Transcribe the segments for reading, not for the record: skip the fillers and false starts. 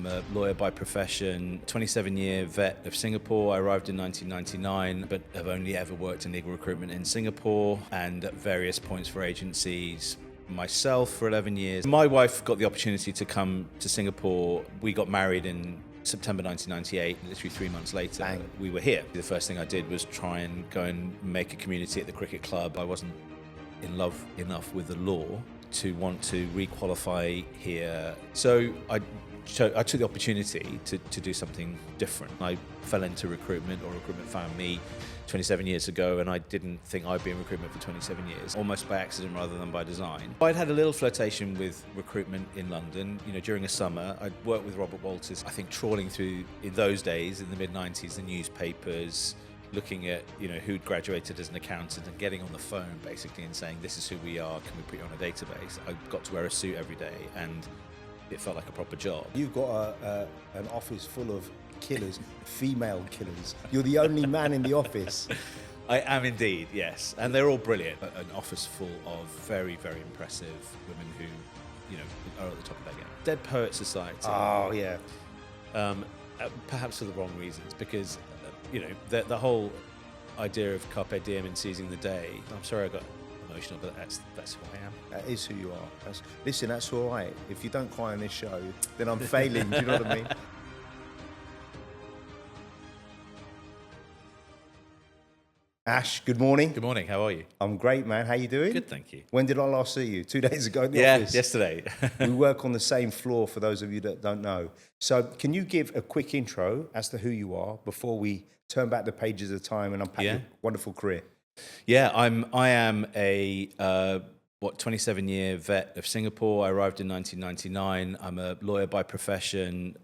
I'm a lawyer by profession, 27-year vet of Singapore. I arrived in 1999, but have only ever worked in legal recruitment in Singapore and at various points for agencies. Myself for 11 years. My wife got the opportunity to come to Singapore. We got married in September 1998, literally 3 months later, Bang. We were here. The first thing I did was try and go and make a community at the cricket club. I wasn't in love enough with the law to want to re-qualify here. So I took the opportunity to do something different. I fell into recruitment, or recruitment found me 27 years ago, and I didn't think I'd be in recruitment for 27 years, almost by accident rather than by design. I'd had a little flirtation with recruitment in London, during a summer. I'd worked with Robert Walters, I think trawling through, in those days, in the mid-90s, the newspapers, looking at, who'd graduated as an accountant and getting on the phone basically and saying, this is who we are, can we put you on a database? I got to wear a suit every day and it felt like a proper job. You've got an office full of killers, female killers. You're the only man in the office. I am indeed, yes. And they're all brilliant. An office full of very, very impressive women who, are at the top of their game. Dead Poet Society. Oh, yeah. Perhaps for the wrong reasons, because, the whole idea of Carpe, Diem and seizing the day, I'm sorry I got emotional, but that's who I am. That is who you are. Listen, that's all right. If you don't cry on this show, then I'm failing. Do you know what I mean? Ash, good morning. Good morning, how are you? I'm great, man. How you doing? Good, thank you. When did I last see you? 2 days ago in the office? Yeah, yesterday. We work on the same floor, for those of you that don't know. So can you give a quick intro as to who you are before we turn back the pages of time and unpack your wonderful career? Yeah, I am a 27-year vet of Singapore. I arrived in 1999. I'm a lawyer by profession,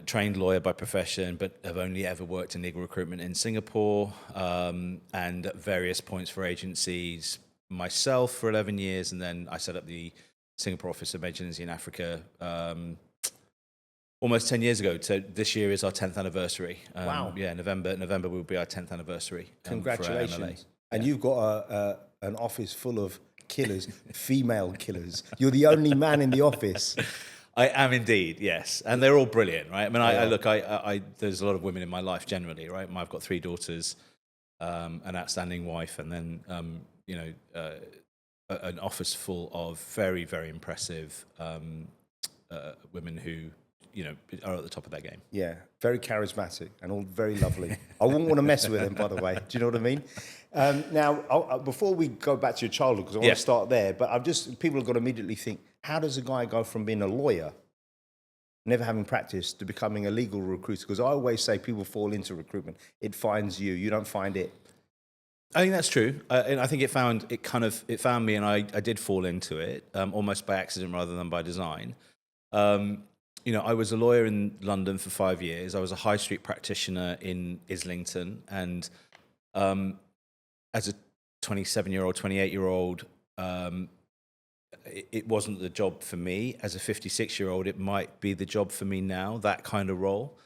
trained lawyer by profession, but have only ever worked in legal recruitment in Singapore and at various points for agencies. Myself for 11 years, and then I set up the Singapore office of agency in Africa almost 10 years ago. So this year is our 10th anniversary. Wow. Yeah, November will be our 10th anniversary. Congratulations. And you've got an office full of killers, female killers. You're the only man in the office. I am indeed, yes. And they're all brilliant, right? I mean, I there's a lot of women in my life generally, right? I've got 3 daughters, an outstanding wife, and then, an office full of very, very impressive women who, are at the top of their game. Yeah, very charismatic and all very lovely. I wouldn't want to mess with them, by the way. Do you know what I mean? Now, before we go back to your childhood, because I want to start there, but people have got to immediately think, how does a guy go from being a lawyer, never having practiced, to becoming a legal recruiter? Because I always say people fall into recruitment. It finds you. You don't find it. I think that's true. And I think it found me, and I did fall into it almost by accident rather than by design. I was a lawyer in London for 5 years. I was a high street practitioner in Islington. And as a 27-year-old, 28-year-old, it wasn't the job for me. As a 56-year-old, it might be the job for me now, that kind of role,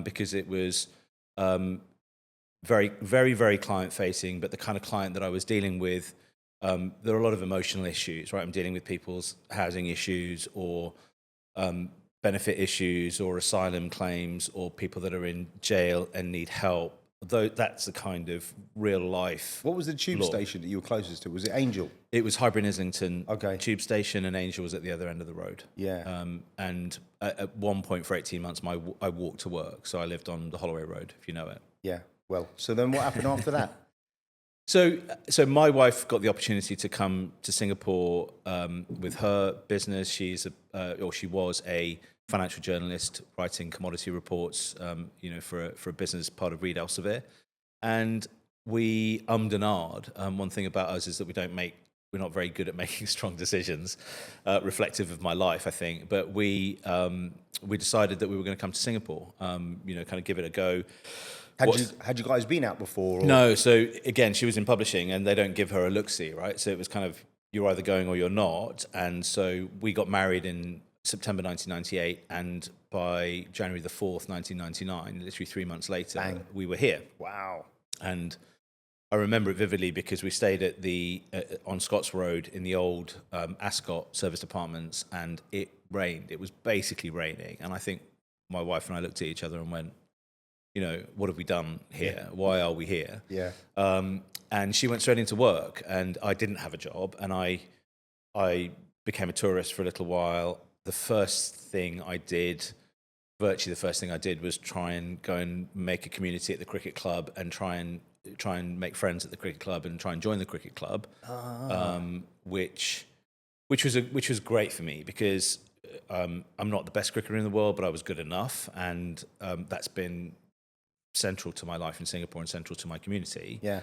because it was very, very, very client-facing, but the kind of client that I was dealing with, there are a lot of emotional issues, right? I'm dealing with people's housing issues or benefit issues or asylum claims or people that are in jail and need help. Though that's the kind of real life. What was the tube station that you were closest to? Was it Angel? It was Highbury in Islington. Okay. Tube station, and Angel was at the other end of the road. Yeah. And at one point for 18 months, I walked to work. So I lived on the Holloway Road, if you know it. Yeah. Well, so then what happened after that? So my wife got the opportunity to come to Singapore with her business. She was a financial journalist writing commodity reports, for a business part of Reed Elsevier. And we and ahed. One thing about us is that we're not very good at making strong decisions, reflective of my life, I think. But we decided that we were going to come to Singapore, kind of give it a go. Had you guys been out before? Or? No. So again, she was in publishing, and they don't give her a look-see, right? So it was kind of, you're either going or you're not. And so we got married in September 1998, and by January the 4th, 1999, literally 3 months later, Bang. We were here. Wow. And I remember it vividly because we stayed at on Scots Road in the old Ascot service apartments, and it rained. It was basically raining, and I think my wife and I looked at each other and went, what have we done here? Why are we here? Yeah. And she went straight into work, and I didn't have a job, and I became a tourist for a little while. Virtually the first thing I did was try and go and make a community at the cricket club, and try and make friends at the cricket club, and try and join the cricket club, which was great for me, because I'm not the best cricketer in the world, but I was good enough, and that's been central to my life in Singapore and central to my community. Yeah.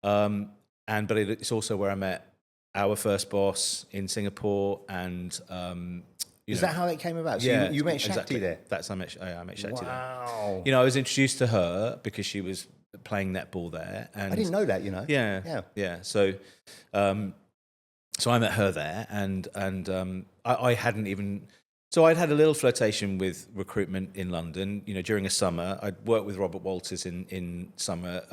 But it's also where I met our first boss in Singapore, and Is that how it came about? So you met Shakti exactly. there? I met Shakti there. Wow. I was introduced to her because she was playing netball there, and I didn't know that, Yeah. So I met her there, and I hadn't even. So I'd had a little flirtation with recruitment in London. During a summer, I'd worked with Robert Walters in summer.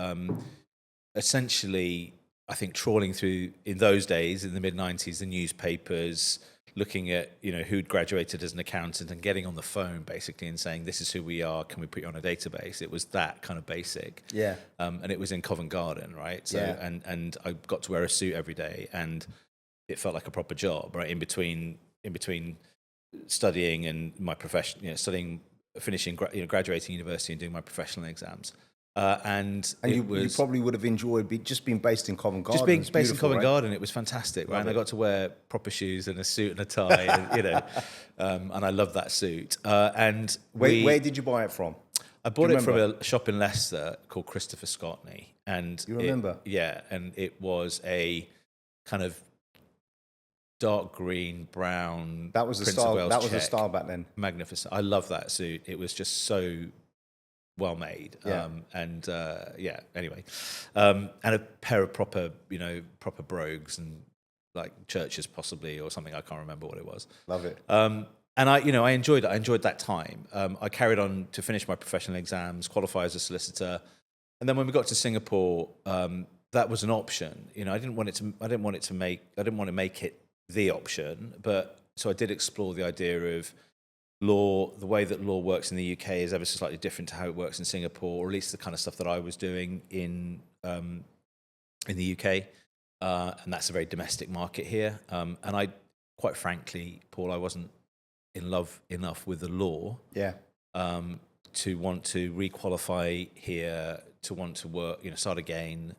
Essentially, I think trawling through, in those days, in the mid-90s, the newspapers, looking at who'd graduated as an accountant, and getting on the phone basically and saying, "This is who we are. Can we put you on a database?" It was that kind of basic. Yeah. And it was in Covent Garden, right? So Yeah. and I got to wear a suit every day, and it felt like a proper job, right? In between studying and my profession, finishing, graduating university and doing my professional exams. And you probably would have enjoyed just being based in Covent Garden. Just being based in Covent right? Garden, it was fantastic, right? And I got to wear proper shoes and a suit and a tie, and, and I loved that suit. And where did you buy it from? I bought it from a shop in Leicester called Christopher Scotney, and you remember? And it was a kind of dark green, brown. That was the Prince of style. Wales That was the check. style back then. Magnificent. I love that suit. It was just so well made. Yeah. Anyway, and a pair of proper brogues, and like churches possibly, or something. I can't remember what it was. Love it. And I enjoyed it. I enjoyed that time. I carried on to finish my professional exams, qualify as a solicitor, and then when we got to Singapore, that was an option. I didn't want to make it the option, but so I did explore the idea of law. The way that law works in the UK is ever so slightly different to how it works in Singapore, or at least the kind of stuff that I was doing in the UK, and that's a very domestic market here. And I, quite frankly, Paul, I wasn't in love enough with the law, to want to requalify here, to want to work, start again.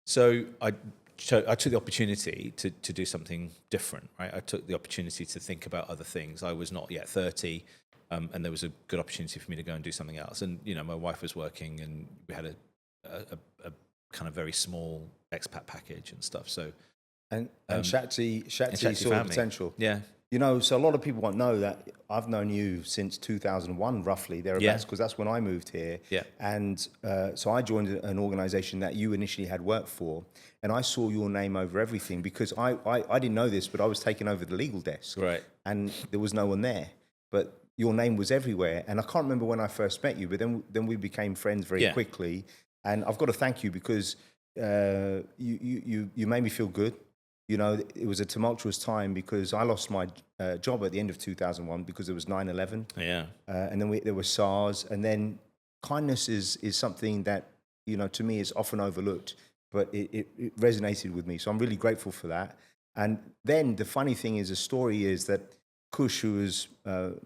So I took the opportunity to do something different, right? I took the opportunity to think about other things. I was not yet 30, and there was a good opportunity for me to go and do something else. And, my wife was working, and we had a kind of very small expat package and stuff. So, and Shakti saw potential. Yeah. So a lot of people won't know that I've known you since 2001, roughly, thereabouts, because that's when I moved here. Yeah. And so I joined an organisation that you initially had worked for, and I saw your name over everything, because I didn't know this, but I was taking over the legal desk. Right. And there was no one there. But your name was everywhere. And I can't remember when I first met you, but then we became friends very quickly. And I've got to thank you, because you made me feel good. It was a tumultuous time, because I lost my job at the end of 2001 because there was 9/11. Yeah. And then there was SARS. And then kindness is something that, to me is often overlooked, but it resonated with me. So I'm really grateful for that. And then the funny thing is, the story is that Kush, who was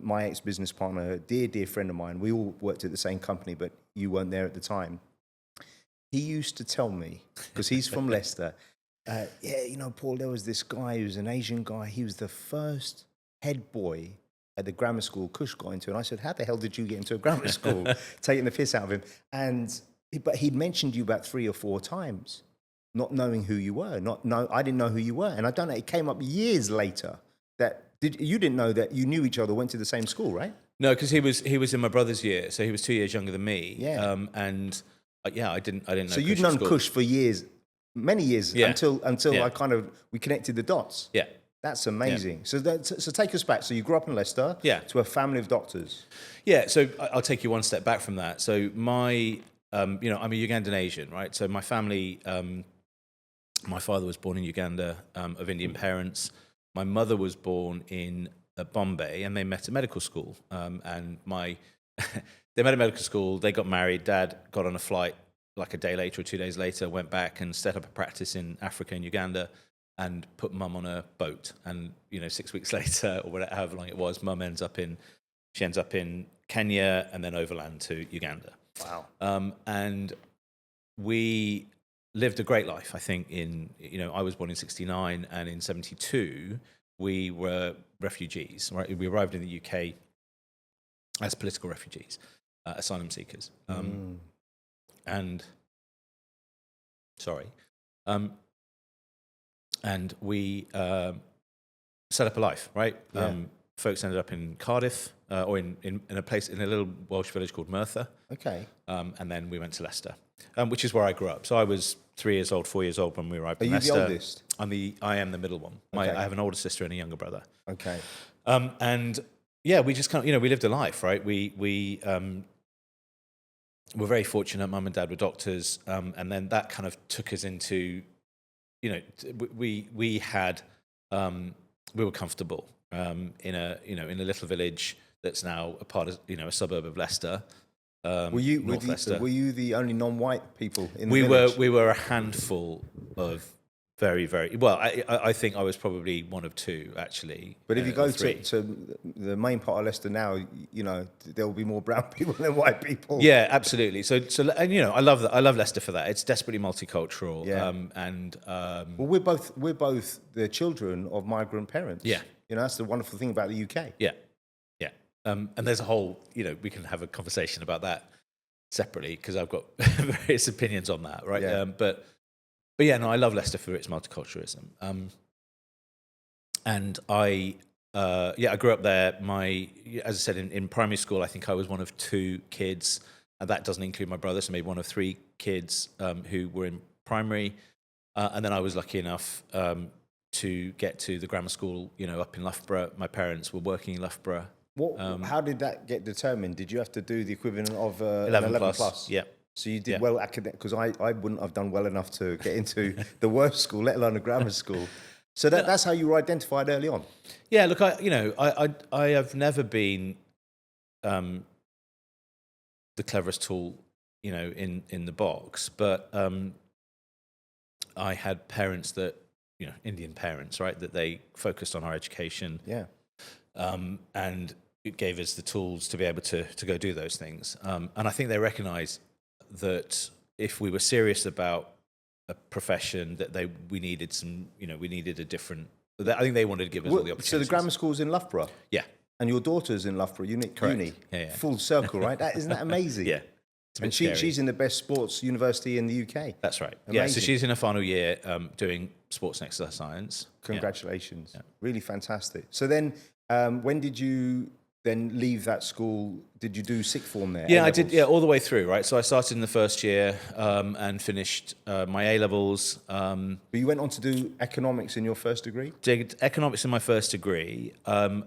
my ex-business partner, a dear friend of mine, we all worked at the same company, but you weren't there at the time. He used to tell me, because he's from Leicester, Paul, there was this guy who was an Asian guy. He was the first head boy at the grammar school Kush got into. And I said, how the hell did you get into a grammar school? Taking the piss out of him. But he'd mentioned you about 3 or 4 times, not knowing who you were. I didn't know who you were. And I don't know, it came up years later that you didn't know that you knew each other, went to the same school, right? No, because he was in my brother's year, so he was 2 years younger than me. Yeah. I didn't know. So you'd known Kush for years. Many years, until Yeah. we connected the dots. Yeah. That's amazing. Yeah. So take us back. So you grew up in Leicester, to a family of doctors. Yeah. So I'll take you one step back from that. So my, I'm a Ugandan Asian, right? So my family, my father was born in Uganda, of Indian parents. My mother was born in at Bombay, and they met at medical school. And they met at medical school. They got married. Dad got on a flight like a day later or 2 days later. Went back and set up a practice in Africa and Uganda, and put Mum on a boat. And 6 weeks later, or whatever, however long it was, Mum ends up in Kenya and then overland to Uganda. Wow. And we lived a great life. I think I was born in 1969, and in 1972 we were refugees. Right, we arrived in the UK as political refugees, asylum seekers, and we set up a life. Right, folks ended up in Cardiff, or in a little Welsh village called Merthyr. Okay. And then we went to Leicester, which is where I grew up. So I was 3 years old, 4 years old when we arrived in Leicester. Are you the oldest? I am the middle one. Okay. I have an older sister and a younger brother. Okay. And yeah, we just kind of, we lived a life, right? We were very fortunate. Mum and Dad were doctors, and then that kind of took us into, we were comfortable in a little village that's now a part of a suburb of Leicester. Were you the only non-white people in the village? We were a handful of very, very well. I think I was probably one of two, actually. But if you go to the main part of Leicester now, there will be more brown people than white people. Yeah, absolutely. So and I love that. I love Leicester for that. It's desperately multicultural. Yeah. Well, we're both the children of migrant parents. Yeah. That's the wonderful thing about the UK. Yeah. And there's a whole, we can have a conversation about that separately because I've got various opinions on that, right? Yeah. But yeah, no, I love Leicester for its multiculturalism. And I grew up there. As I said, in primary school, I think I was one of two kids, and that doesn't include my brother, so maybe one of three kids who were in primary. And then I was lucky enough to get to the grammar school, up in Loughborough. My parents were working in Loughborough. How did that get determined? Did you have to do the equivalent of 11 plus? Yeah. So you did well academic, because I wouldn't have done well enough to get into the worst school, let alone a grammar school. So that's how you were identified early on. Yeah. Look, I have never been the cleverest tool, in the box, but I had parents that Indian parents, right, that they focused on our education. Yeah. And it gave us the tools to be able to go do those things. And I think they recognised that if we were serious about a profession, that we needed a different. I think they wanted to give us all the opportunities. So the grammar school's in Loughborough. Yeah. And your daughter's in Loughborough Uni. Yeah. Full circle, right? Isn't that amazing? Yeah. And she's in the best sports university in the UK. That's right. Amazing. Yeah. So she's in her final year doing sports and exercise science. Congratulations. Yeah. Really fantastic. So then, when did you then leave that school? Did you do sixth form there? Yeah, I did. Yeah, all the way through. Right. So I started in the first year and finished my A levels. But you went on to do economics in your first degree? Did economics in my first degree. I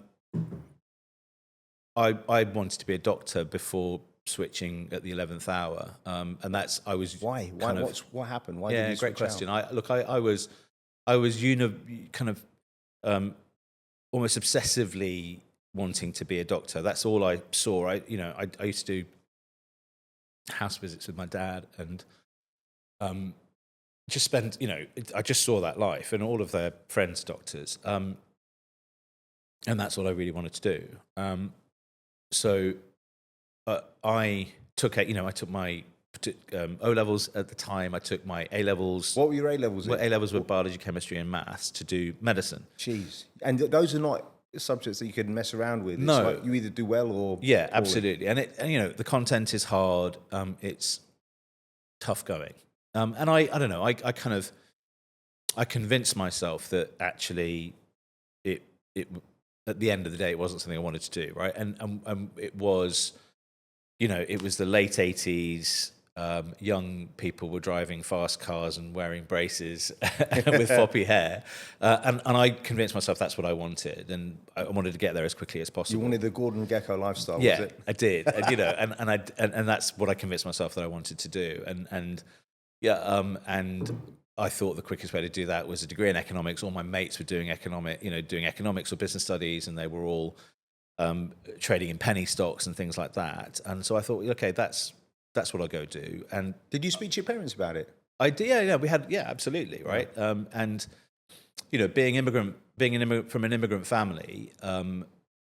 wanted to be a doctor before switching at the 11th hour, and that's I was. Why? What happened? Why? Yeah, did you great switch question. out? I was almost obsessively wanting to be a doctor. That's all I saw. I used to do house visits with my dad and just spend. I just saw that life and all of their friends doctors, and that's all I really wanted to do. So I took my O levels at the time. I took my A levels. What were your A levels? A levels were biology, chemistry, and maths to do medicine. Jeez, and those are not subjects that you can mess around with. No, it's like you either do well or yeah, poorly. absolutely. And the content is hard. It's tough going. And I don't know. I convinced myself that actually it at the end of the day it wasn't something I wanted to do. Right, and it was. It was the late 80s. Young people were driving fast cars and wearing braces with floppy hair. And I convinced myself that's what I wanted. And I wanted to get there as quickly as possible. You wanted the Gordon Gekko lifestyle, yeah, was it? I did. And that's what I convinced myself that I wanted to do. And I thought the quickest way to do that was a degree in economics. All my mates were doing doing economics or business studies, and they were all trading in penny stocks and things like that. And so I thought, okay, that's what I'll go do. And did you speak to your parents about it? I did. Yeah, we had. Yeah, absolutely, right. And being from an immigrant family,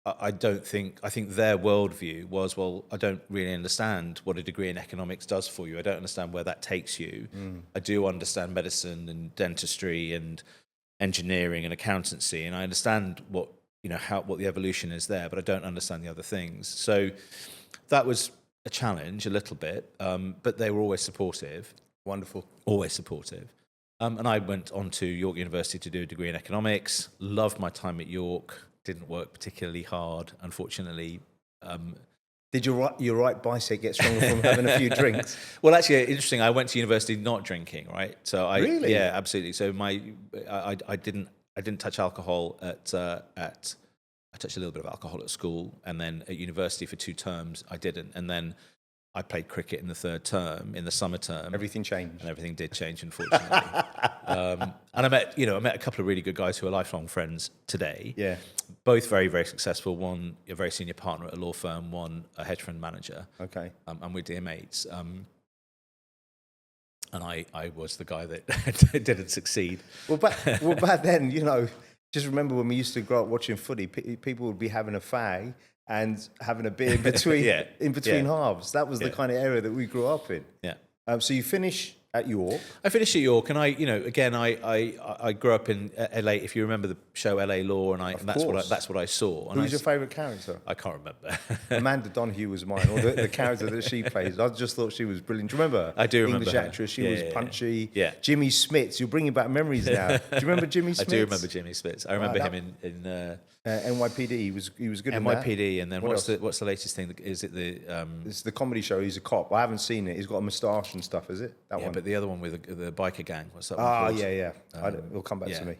I think their worldview was, well, I don't really understand what a degree in economics does for you. I don't understand where that takes you. I do understand medicine and dentistry and engineering and accountancy, and I understand what the evolution is there, but I don't understand the other things. So that was a challenge a little bit, but they were always supportive. Wonderful. Always supportive. And I went on to York University to do a degree in economics. Loved my time at York. Didn't work particularly hard, unfortunately. Did your right bicep get stronger from having a few drinks? Well, actually, interesting. I went to university not drinking, right? So really? Yeah, absolutely. So I didn't touch alcohol I touched a little bit of alcohol at school, and then at university for 2 terms I didn't, and then I played cricket in the 3rd term, in the summer term. Everything changed. And everything did change, unfortunately. And I met a couple of really good guys who are lifelong friends today. Yeah. Both very, very successful. One, a very senior partner at a law firm. One, a hedge fund manager. Okay. And we're dear mates. And I was the guy that didn't succeed. Well, back then, just remember when we used to grow up watching footy, people would be having a fag and having a beer in between halves. That was the kind of era that we grew up in. Yeah. So you finish at York. I finished at York, and I grew up in LA. If you remember the show LA Law, and that's what I saw. And who's your favourite character? I can't remember. Amanda Donoghue was mine, or the character that she plays. I just thought she was brilliant. Do you remember? I do remember English her. actress. She was punchy. Yeah. Jimmy Smits. You're bringing back memories now. Do you remember Jimmy Smits? I do remember Jimmy Smits. I remember him in NYPD. He was good. NYPD, and then what's the latest thing? Is it the? It's the comedy show. He's a cop. I haven't seen it. He's got a moustache and stuff. Is it that one? But the other one with the biker gang. What's that one called? Yeah. It'll come back to me.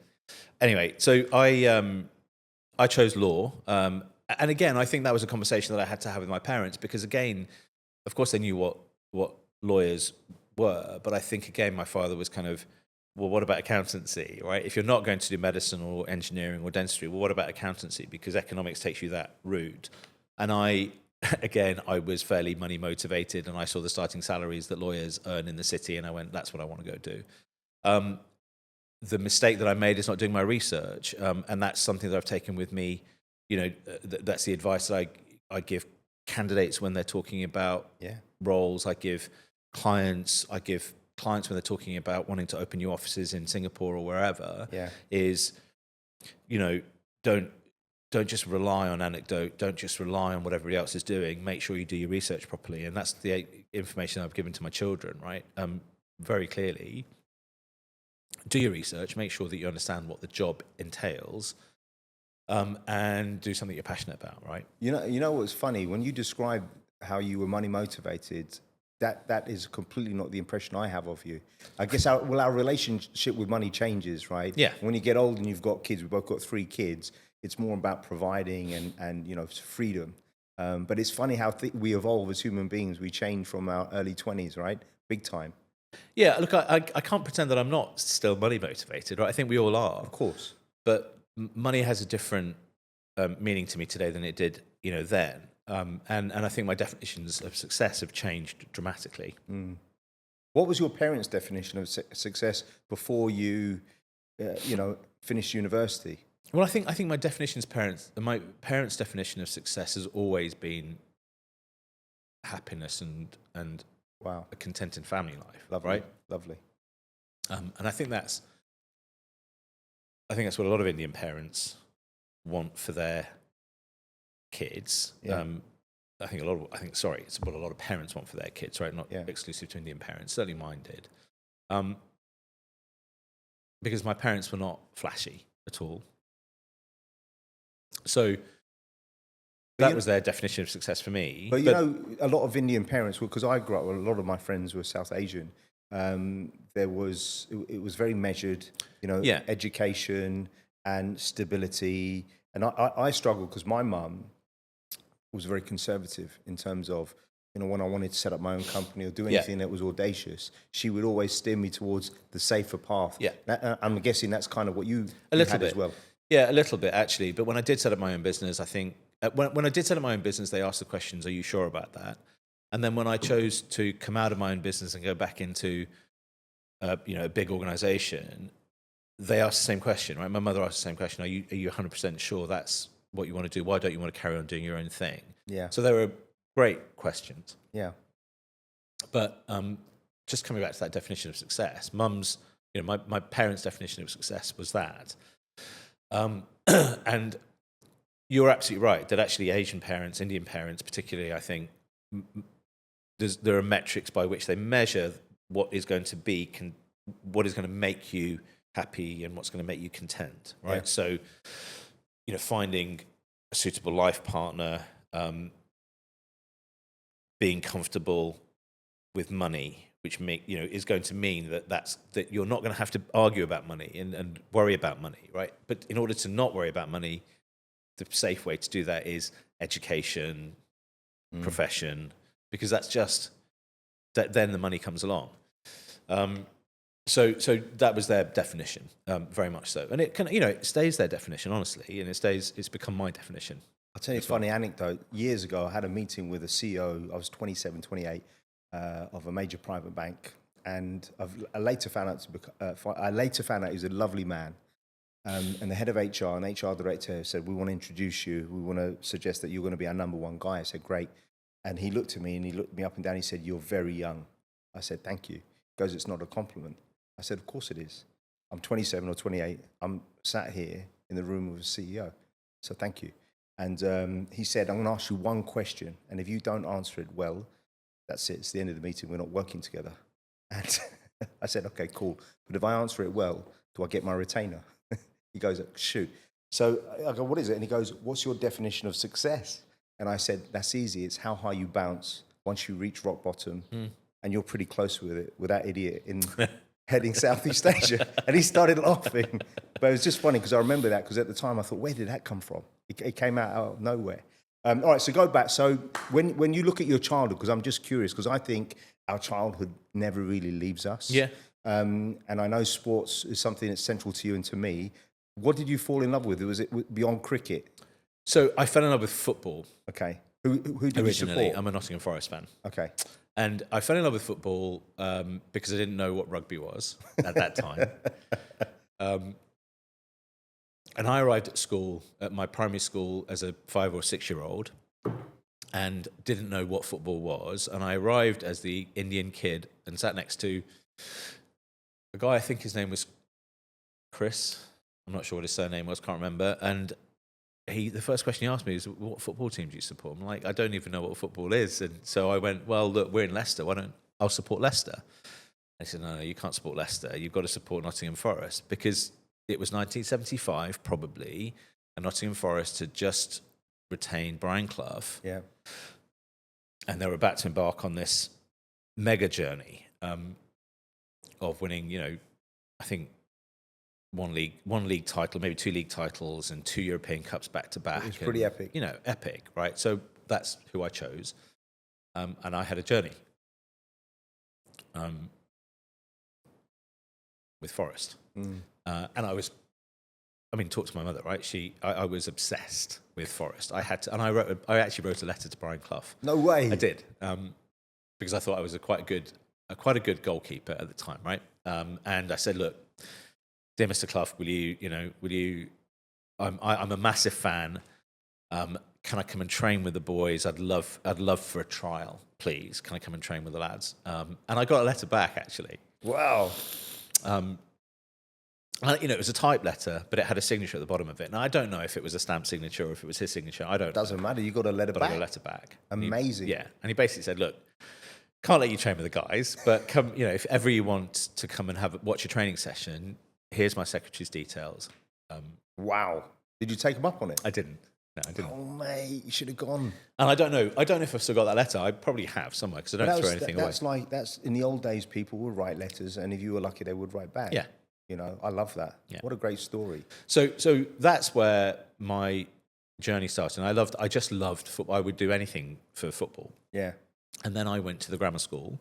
Anyway, so I chose law, and again, I think that was a conversation that I had to have with my parents, because again, of course, they knew what lawyers were, but I think again, my father was kind of, well, what about accountancy, right? If you're not going to do medicine or engineering or dentistry, well, what about accountancy? Because economics takes you that route. And I was fairly money motivated, and I saw the starting salaries that lawyers earn in the city, and I went, that's what I want to go do. The mistake that I made is not doing my research, and that's something that I've taken with me. That's the advice that I give candidates when they're talking about roles. I give clients when they're talking about wanting to open new offices in Singapore or wherever. Is don't just rely on anecdote. Don't just rely on what everybody else is doing. Make sure you do your research properly, and that's the information I've given to my children. Right, very clearly. Do your research, make sure that you understand what the job entails, and do something you're passionate about, right? You know what's funny? When you describe how you were money motivated, that is completely not the impression I have of you. I guess our relationship with money changes, right? Yeah. When you get old and you've got kids, we've both got 3 kids, it's more about providing and freedom. But it's funny how we evolve as human beings. We change from our early 20s, right? Big time. Yeah, look, I can't pretend that I'm not still money motivated, right? I think we all are. Of course. But money has a different meaning to me today than it did, then. And I think my definitions of success have changed dramatically. What was your parents' definition of success before you, finished university? Well, I think my parents' definition of success has always been happiness and wow, a contented family life. Lovely, right? Lovely. And I think that's what a lot of Indian parents want for their kids. Yeah. It's what a lot of parents want for their kids, right? Not exclusive to Indian parents. Certainly mine did. Because my parents were not flashy at all. So that was their definition of success for me. But a lot of Indian parents, because I grew up, a lot of my friends were South Asian. It was very measured, education and stability. And I struggled because my mum was very conservative in terms of when I wanted to set up my own company or do anything that was audacious, she would always steer me towards the safer path. Yeah. I'm guessing that's kind of what you little had bit as well. Yeah, a little bit actually. But when I did set up my own business, I think when I did set up my own business, they asked the questions, "Are you sure about that?" And then when I chose to come out of my own business and go back into a big organization, they asked the same question, right? My mother asked the same question: Are you 100% sure that's what you want to do? Why don't you want to carry on doing your own thing? Yeah. So they were great questions. Yeah. But just coming back to that definition of success, Mum's, my parents' definition of success was that. And you're absolutely right that actually Asian parents, Indian parents particularly, I think, there are metrics by which they measure what is going to be, what is going to make you happy and what's going to make you content, right? Yeah. So, finding a suitable life partner, being comfortable with money, which is going to mean that you're not going to have to argue about money and worry about money, right? But in order to not worry about money, the safe way to do that is education, profession, because that's just that. Then the money comes along. So that was their definition, very much so, and it it stays their definition, honestly, and it's become my definition. I'll tell you a funny anecdote. Years ago, I had a meeting with a CEO. I was 27, 28, of a major private bank, and I later found out he's a lovely man. And the head of HR and HR director said, "We want to introduce you. We want to suggest that you're going to be our number one guy." I said, "Great." And he looked at me and he looked me up and down. He said, "You're very young." I said, "Thank you." He goes, "It's not a compliment." I said, "Of course it is. I'm 27 or 28. I'm sat here in the room with a CEO. So thank you." And he said, "I'm going to ask you one question. And if you don't answer it well, that's it. It's the end of the meeting. We're not working together." And I said, "Okay, cool. But if I answer it well, do I get my retainer?" He goes, "Shoot." So I go, "What is it?" And he goes, "What's your definition of success?" And I said, "That's easy. It's how high you bounce once you reach rock bottom, and you're pretty close with that idiot in heading Southeast Asia." And he started laughing. But it was just funny because I remember that, because at the time I thought, where did that come from? It came out of nowhere. All right, so go back. So when you look at your childhood, because I'm just curious, because I think our childhood never really leaves us. Yeah. And I know sports is something that's central to you and to me. What did you fall in love with? Was it beyond cricket? So I fell in love with football. Okay. Who did you Originally, support? I'm a Nottingham Forest fan. Okay. And I fell in love with football because I didn't know what rugby was at that time. And I arrived at my primary school, as a 5 or 6 year old, and didn't know what football was. And I arrived as the Indian kid and sat next to a guy, I think his name was Chris. I'm not sure what his surname was, can't remember. And the first question he asked me was, "What football team do you support?" I'm like, "I don't even know what football is." And so I went, "Well, look, we're in Leicester. I'll support Leicester." He said, "No, you can't support Leicester. You've got to support Nottingham Forest," because it was 1975, probably, and Nottingham Forest had just retained Brian Clough. Yeah. And they were about to embark on this mega journey of winning, I think one league title, maybe 2 league titles, and 2 European Cups back to back. It was pretty epic. Epic, right? So that's who I chose. And I had a journey with Forest. And talk to my mother, right? I was obsessed with Forest. I had to, and I actually wrote a letter to Brian Clough. No way. I did, because I thought I was quite a good goalkeeper at the time, right? And I said, "Look, dear Mr. Clough, will you? I'm a massive fan. Can I come and train with the boys? I'd love for a trial, please. Can I come and train with the lads?" And I got a letter back, actually. Wow. It was a typed letter, but it had a signature at the bottom of it. Now, I don't know if it was a stamped signature or if it was his signature. I don't know. Doesn't matter. You got a letter But back. I got a letter back. Amazing. And he basically said, "Look, can't let you train with the guys, but come, if ever you want to come and watch a training session, here's my secretary's details." Wow. Did you take him up on it? I didn't. No, I didn't. Oh, mate, you should have gone. And I don't know if I've still got that letter. I probably have somewhere, because I don't throw anything away. That's in the old days, people would write letters, and if you were lucky, they would write back. Yeah. I love that. Yeah. What a great story. So that's where my journey started. And I just loved football. I would do anything for football. Yeah. And then I went to the grammar school,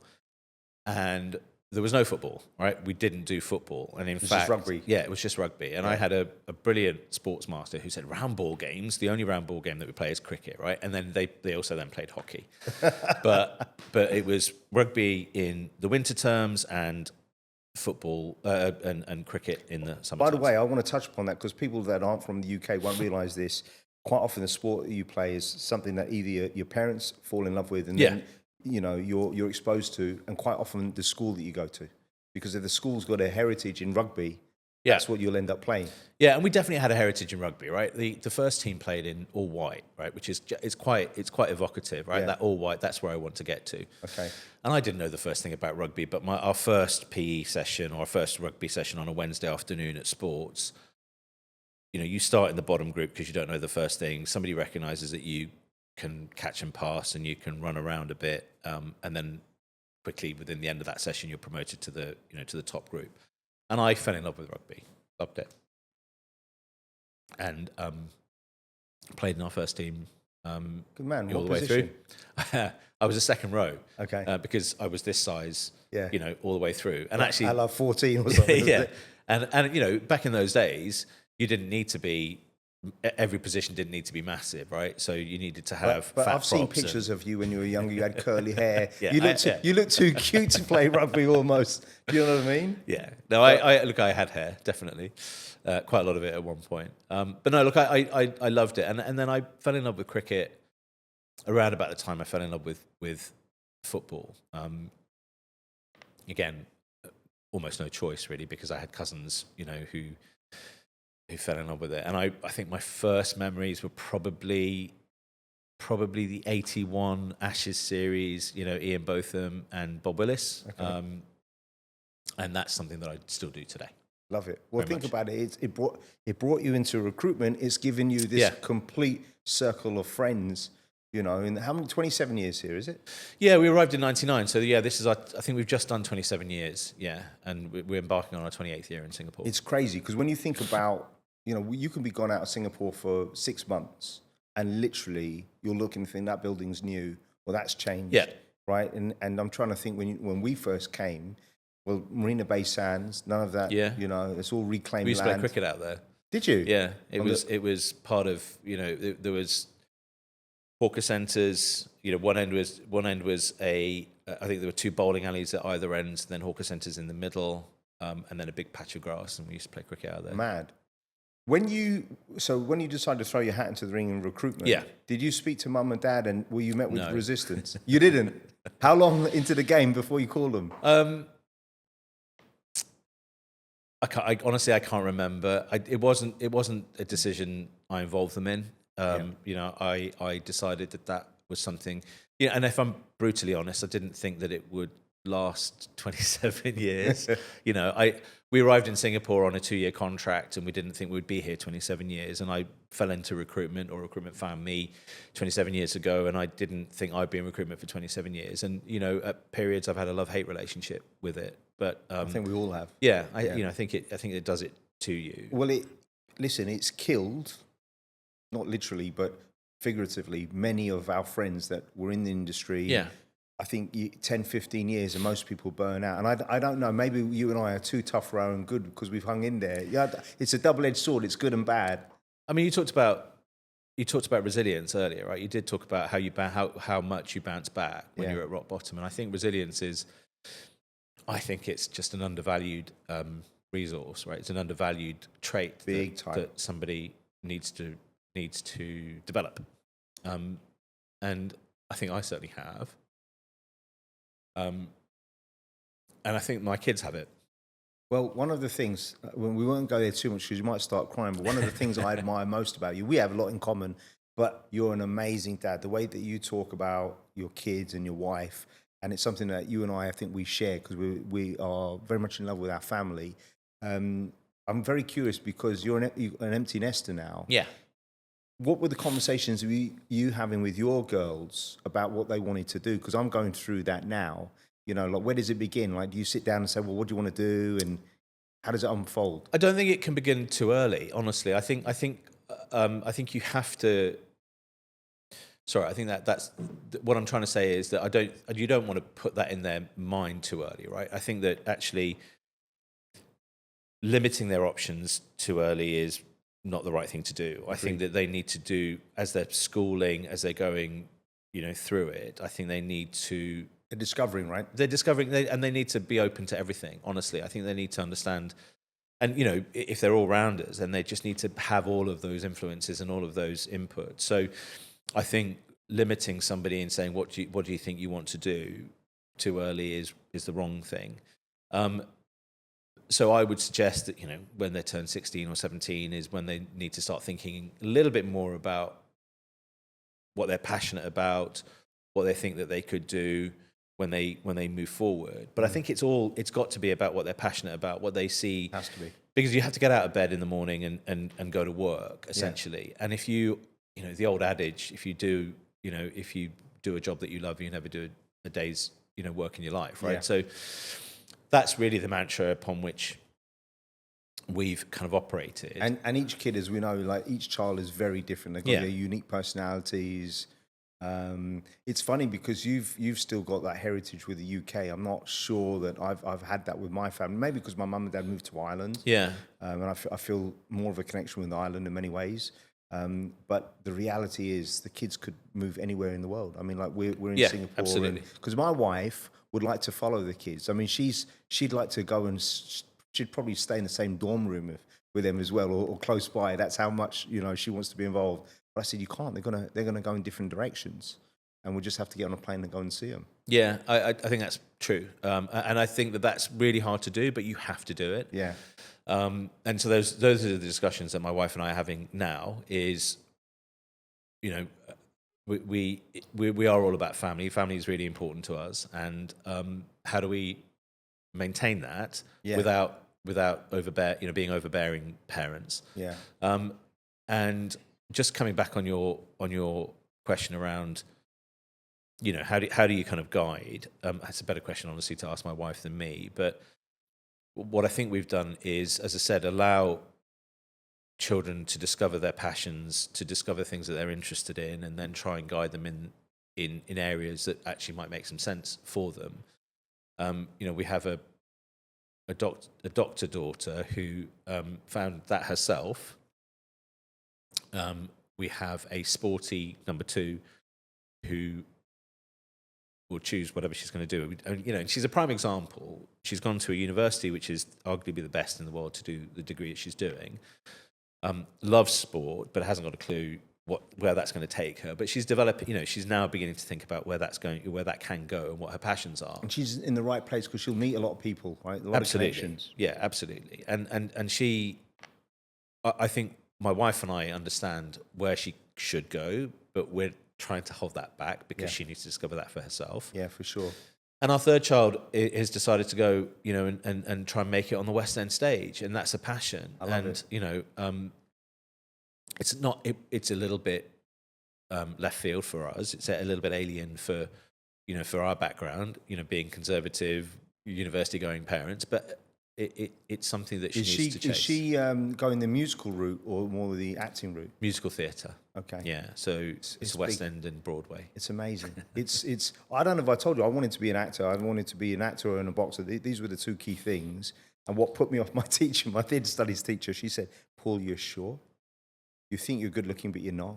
and there was no football, right? We didn't do football. And in fact, just rugby. Yeah, it was just rugby. And I had a brilliant sports master who said, round ball games, the only round ball game that we play is cricket, right? And then they also then played hockey. but it was rugby in the winter terms and football and cricket in the summer By the terms. way, I want to touch upon that because people that aren't from the UK won't realise this. Quite often the sport that you play is something that either your parents fall in love with and then you're exposed to, and quite often the school that you go to. Because if the school's got a heritage in rugby, that's what you'll end up playing. Yeah, and we definitely had a heritage in rugby, right? The first team played in all white, right? Which is it's quite evocative, right? Yeah. That all white, that's where I want to get to. Okay. And I didn't know the first thing about rugby, but our first PE session or our first rugby session on a Wednesday afternoon at sports, you start in the bottom group because you don't know the first thing. Somebody recognises that you can catch and pass and you can run around a bit, and then quickly within the end of that session, you're promoted to the top group. And I fell in love with rugby, loved it, and played in our first team. Good man. All What the way position? through. I was a second row. Okay. Because I was this size. Yeah. All the way through. And actually, I love 14 or something. yeah. And back in those days, you didn't need to be. Every position didn't need to be massive, right? So you needed to have. But fat I've seen props pictures of you when you were younger. You had curly hair. Yeah, you look too cute to play rugby almost. Do you know what I mean? Yeah. No, I had hair, definitely. Quite a lot of it at one point. But no, look, I loved it. And then I fell in love with cricket around about the time I fell in love with football. Again, almost no choice really, because I had cousins, who fell in love with it. And I think my first memories were probably the 81 Ashes series, Ian Botham and Bob Willis. Okay. And that's something that I still do today. Love it. Well, Very think much. about it. It brought you into recruitment. It's given you this complete circle of friends, in how many, 27 years here, is it? Yeah, we arrived in 99. So this is I think we've just done 27 years. Yeah. And we're embarking on our 28th year in Singapore. It's crazy because when you think about, you can be gone out of Singapore for 6 months and literally you're looking and think that building's new or that's changed. Yeah. Right. And I'm trying to think when we first came, well, Marina Bay Sands, none of that, it's all reclaimed We used to play land. cricket out there. Did you? Yeah. It was part of, there was hawker centres, one end was I think there were 2 bowling alleys at either end, then hawker centres in the middle, and then a big patch of grass, and we used to play cricket out there. Mad. When you decided to throw your hat into the ring in recruitment, did you speak to mum and dad and were you met with resistance? You didn't? How long into the game before you called them? I honestly can't remember. It wasn't a decision I involved them in. I decided that was something. And if I'm brutally honest, I didn't think that it would last 27 years. We arrived in Singapore on a 2-year contract, and we didn't think we'd be here 27 years. And I fell into recruitment, or recruitment found me 27 years ago, and I didn't think I'd be in recruitment for 27 years. And at periods I've had a love-hate relationship with it. But I think we all have. Yeah, I think it does it to you. Well, it's killed, not literally, but figuratively, many of our friends that were in the industry. Yeah. I think 10, 15 years and most people burn out. And I don't know, maybe you and I are too tough row and good because we've hung in there. Yeah, it's a double-edged sword. It's good and bad. I mean, you talked about resilience earlier, right? You did talk about how much you bounce back when you're at rock bottom. And I think resilience it's just an undervalued resource, right? It's an undervalued trait that somebody needs to develop. And I think I certainly have. And I think my kids have it. Well, one of the things, when we won't go there too much because you might start crying, but one of the things I admire most about you, we have a lot in common, but you're an amazing dad. The way that you talk about your kids and your wife, and it's something that you and I think we share because we are very much in love with our family. I'm very curious because you're an empty nester now. Yeah. What were the conversations you having with your girls about what they wanted to do? Because I'm going through that now. Where does it begin? Like, do you sit down and say, well, what do you want to do? And how does it unfold? I don't think it can begin too early, honestly. I think you have to Sorry, I think that's what I'm trying to say is that you don't want to put that in their mind too early, right? I think that actually limiting their options too early is not the right thing to do. I think that they need to do, as they're schooling, as they're going, through it, I think they need to... They're discovering, right? They're discovering, and they need to be open to everything, honestly. I think they need to understand, and, if they're all-rounders, then they just need to have all of those influences and all of those inputs. So I think limiting somebody and saying, what do you think you want to do too early is the wrong thing. So I would suggest that, when they turn 16 or 17 is when they need to start thinking a little bit more about what they're passionate about, what they think that they could do when they move forward. But I think it's got to be about what they're passionate about, what they see. Has to be. Because you have to get out of bed in the morning and go to work, essentially. Yeah. And if the old adage, if you do a job that you love, you never do a day's, work in your life, right? Yeah. So that's really the mantra upon which we've kind of operated. And each kid, as we know, like each child is very different. They've got their unique personalities. It's funny because you've still got that heritage with the UK. I'm not sure that I've had that with my family. Maybe because my mum and dad moved to Ireland. Yeah. And I feel more of a connection with Ireland in many ways. But the reality is the kids could move anywhere in the world. I mean, like we're in Singapore. Absolutely. Because my wife would like to follow the kids. I mean, she'd like to go and she'd probably stay in the same dorm room with them as well, or close by. That's how much she wants to be involved. But I said, you can't. They're gonna go in different directions, and we'll just have to get on a plane and go and see them. Yeah, I think that's true, and I think that's really hard to do, but you have to do it. Yeah. And so those are the discussions that my wife and I are having now. Is we are all about family. Family is really important to us, and how do we maintain that without being overbearing parents? Yeah. And just coming back on your question around, how do you kind of guide? That's a better question, honestly, to ask my wife than me. But what I think we've done is, as I said, allow children to discover their passions, to discover things that they're interested in, and then try and guide them in areas that actually might make some sense for them. We have a doctor daughter who found that herself. We have a sporty number 2 who will choose whatever she's going to do. And she's a prime example. She's gone to a university which is arguably the best in the world to do the degree that she's doing. Loves sport, but hasn't got a clue where that's going to take her. But she's developed. She's now beginning to think about where that can go, and what her passions are. And she's in the right place because she'll meet a lot of people, right? A lot of connections. Yeah, absolutely. And she, I think my wife and I understand where she should go, but we're trying to hold that back because she needs to discover that for herself. Yeah, for sure. And our third child has decided to go, and try and make it on the West End stage, and that's a passion. I love it. It's not. It's a little bit left field for us. It's a little bit alien for our background. Being conservative, university-going parents, but it's something that she needs to chase. Is she going the musical route or more the acting route? Musical theatre. Okay. Yeah. So it's West End and Broadway. It's amazing. It's. I don't know if I told you I wanted to be an actor. I wanted to be an actor and a boxer. These were the two key things. And what put me off my teacher, my theatre studies teacher, she said, "Paul, you're sure? You think you're good looking, but you're not.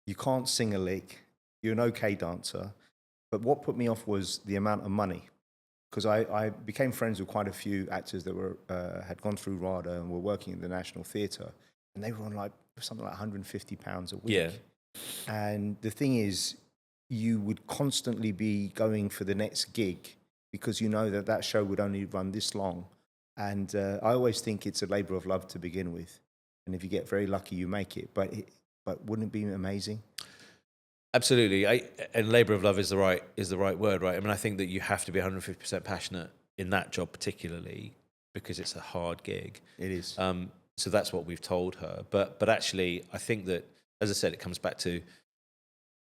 You can't sing a lick. You're an okay dancer." But what put me off was the amount of money. Because I became friends with quite a few actors that had gone through RADA and were working in the National Theatre, and they were on like something like £150 a week. Yeah. And the thing is, you would constantly be going for the next gig because you know that show would only run this long. And I always think it's a labour of love to begin with, and if you get very lucky, you make it. But wouldn't it be amazing? Absolutely, and labour of love is the right word, right? I mean, I think that you have to be 150% passionate in that job, particularly because it's a hard gig. It is. So that's what we've told her. But actually, I think that, as I said, it comes back to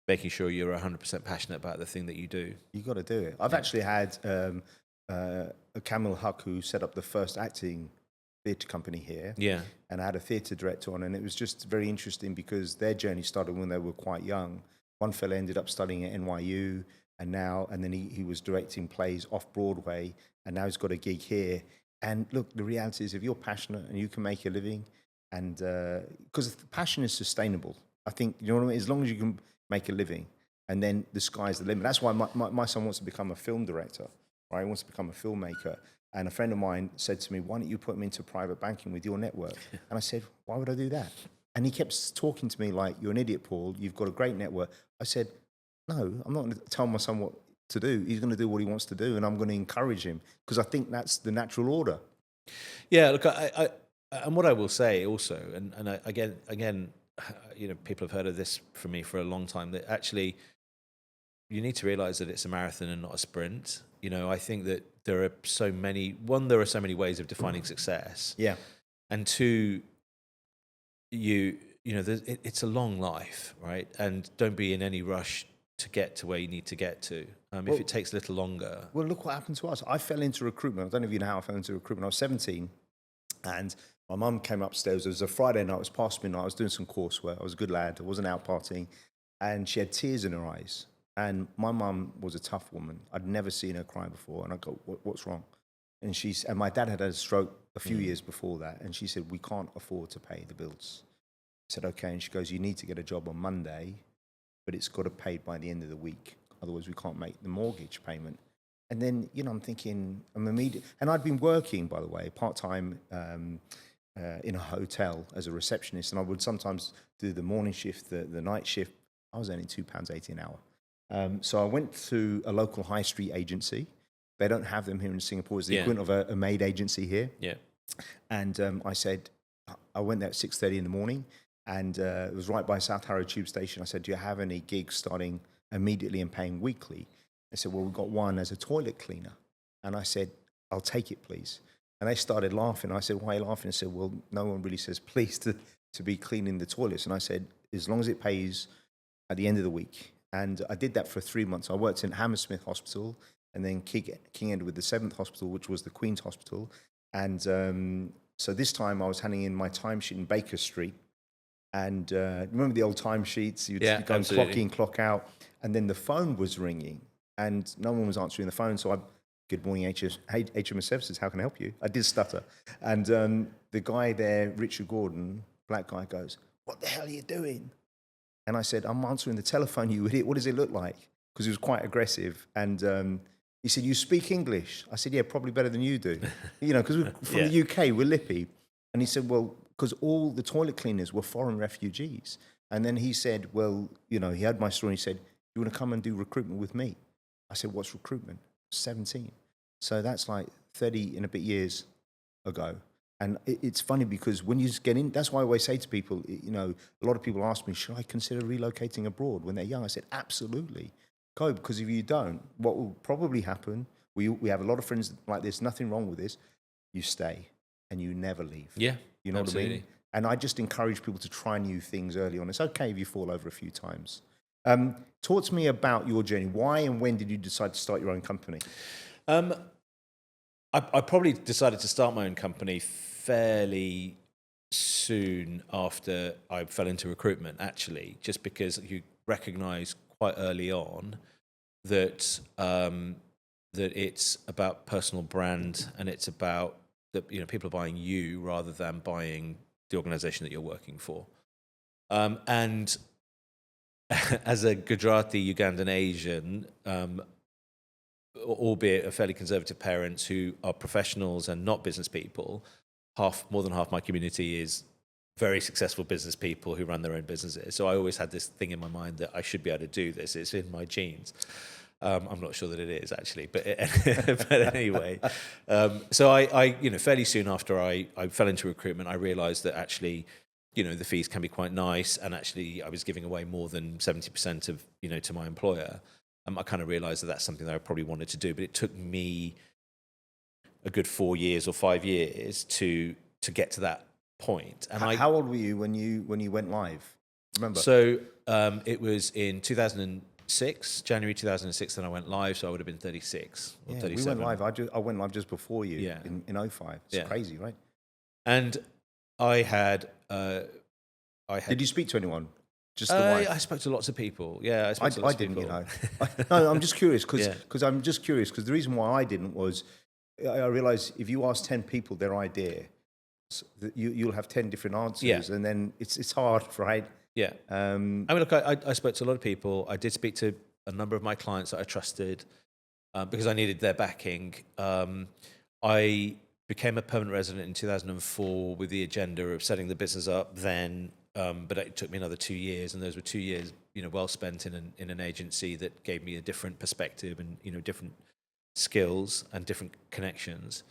making sure you're 100% passionate about the thing that you do. You got to do it. I've actually had Kamil Huck, who set up the first acting theatre company here. Yeah. And I had a theatre director on, and it was just very interesting because their journey started when they were quite young. One fella ended up studying at NYU, and then he was directing plays off Broadway, and now he's got a gig here. And look, the reality is, if you're passionate and you can make a living, and because passion is sustainable, I think, you know what I mean. As long as you can make a living, and then the sky's the limit. That's why my son wants to become a film director, right? He wants to become a filmmaker. And a friend of mine said to me, "Why don't you put him into private banking with your network?" And I said, "Why would I do that?" And he kept talking to me like, "You're an idiot, Paul. You've got a great network." I said, "No, I'm not going to tell my son what to do. He's going to do what he wants to do, and I'm going to encourage him, because I think that's the natural order." Yeah, look, I and what I will say also, and I, again, you know, people have heard of this from me for a long time, that actually you need to realize that it's a marathon and not a sprint. You know, I think that there are so many ways of defining success. Yeah. And two, you know, it's a long life, right? And don't be in any rush to get to where you need to get to. If it takes a little longer. Well, look what happened to us. I fell into recruitment. I don't know if you know how I fell into recruitment. I was 17, and my mum came upstairs. It was a Friday night. It was past midnight. I was doing some coursework. I was a good lad. I wasn't out partying. And she had tears in her eyes. And my mum was a tough woman. I'd never seen her cry before. And I go, "What's wrong?" And my dad had a stroke a few years before that. And she said, "We can't afford to pay the bills." I said, "Okay." And she goes, "You need to get a job on Monday, but it's got to pay by the end of the week. Otherwise, we can't make the mortgage payment." And then, you know, I'm thinking, and I'd been working, by the way, part-time in a hotel as a receptionist. And I would sometimes do the morning shift, the night shift. I was earning £2.80 an hour. So I went to a local high street agency. They don't have them here in Singapore. It's the equivalent of a maid agency here. Yeah. And I went there at 6:30 in the morning, and it was right by South Harrow Tube Station. I said, "Do you have any gigs starting immediately and paying weekly?" They said, "Well, we've got one as a toilet cleaner." And I said, "I'll take it, please." And they started laughing. I said, "Why are you laughing?" I said, "Well, no one really says please to be cleaning the toilets." And I said, "As long as it pays at the end of the week." And I did that for 3 months. I worked in Hammersmith Hospital, and then King Edward VII Hospital, which was the Queen's Hospital. And so this time I was handing in my timesheet in Baker Street. And remember the old timesheets? You'd go and clock in, clock out. And then the phone was ringing, and no one was answering the phone. So "Good morning, HMS Services, how can I help you?" I did stutter. And the guy there, Richard Gordon, black guy, goes, "What the hell are you doing?" And I said, "I'm answering the telephone, you idiot. What does it look like?" Because he was quite aggressive. And he said, "You speak English?" I said, "Yeah, probably better than you do." You know, because we're from the UK, we're lippy. And he said, "Well," because all the toilet cleaners were foreign refugees. And then he said, "Well," you know, he heard my story. He said, "You want to come and do recruitment with me?" I said, "What's recruitment?" 17. So that's like 30 and a bit years ago. And it's funny because when you get in, that's why I always say to people, you know, a lot of people ask me, "Should I consider relocating abroad when they're young?" I said, "Absolutely. Go, because if you don't, what will probably happen, we have a lot of friends like this, nothing wrong with this, you stay and you never leave." Yeah, you know absolutely. what I mean? And I just encourage people to try new things early on. It's okay if you fall over a few times. Talk to me about your journey. Why and when did you decide to start your own company? I probably decided to start my own company fairly soon after I fell into recruitment, actually, just because you recognise quite early on that that it's about personal brand, and it's about that, you know, people are buying you rather than buying the organisation that you're working for. And as a Gujarati Ugandan Asian, albeit a fairly conservative parents who are professionals and not business people, more than half my community is very successful business people who run their own businesses. So I always had this thing in my mind that I should be able to do this. It's in my genes. I'm not sure that it is, actually, but anyway. So I, you know, fairly soon after I fell into recruitment, I realised that actually, you know, the fees can be quite nice, and actually I was giving away more than 70% of, you know, to my employer. I kind of realised that that's something that I probably wanted to do, but it took me a good 4 years or 5 years to get to that point. And how old were you when you went live? Remember? So it was in 2006, January 2006, then I went live. So I would have been 36 or 37. We went live. I went live just before you. In 05. It's crazy, right? And I had. Did you speak to anyone Just the wife? I spoke to lots of people. Yeah, I spoke to lots of didn't, people. No, I'm just curious because Yeah. I'm just curious because the reason why I didn't was I realized if you ask 10 people their idea, you'll have 10 different answers, and then it's hard, right? Yeah. I mean, look, I spoke to a lot of people. I did speak to a number of my clients that I trusted because I needed their backing. I became a permanent resident in 2004 with the agenda of setting the business up then, but it took me another 2 years, and those were 2 years, well spent in an agency that gave me a different perspective and different skills and different connections.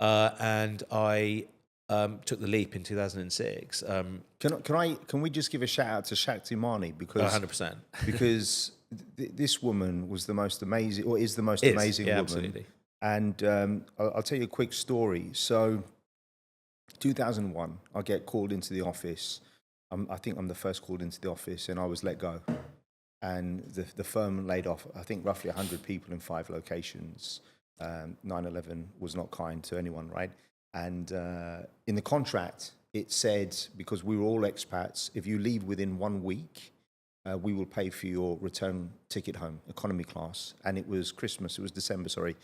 And I took the leap in 2006. Can we just give a shout out to Shakti Mani because 100%. because this woman was the most amazing, or is the most amazing woman. Absolutely. And I'll tell you a quick story. So, 2001, I get called into the office. I think I'm the first called into the office, and I was let go. And the firm laid off, I think, roughly 100 people in 5 locations. 9/11 was not kind to anyone, right? And in the contract, it said, because we were all expats, if you leave within 1 week, we will pay for your return ticket home, economy class. And it was Christmas, it was December, sorry.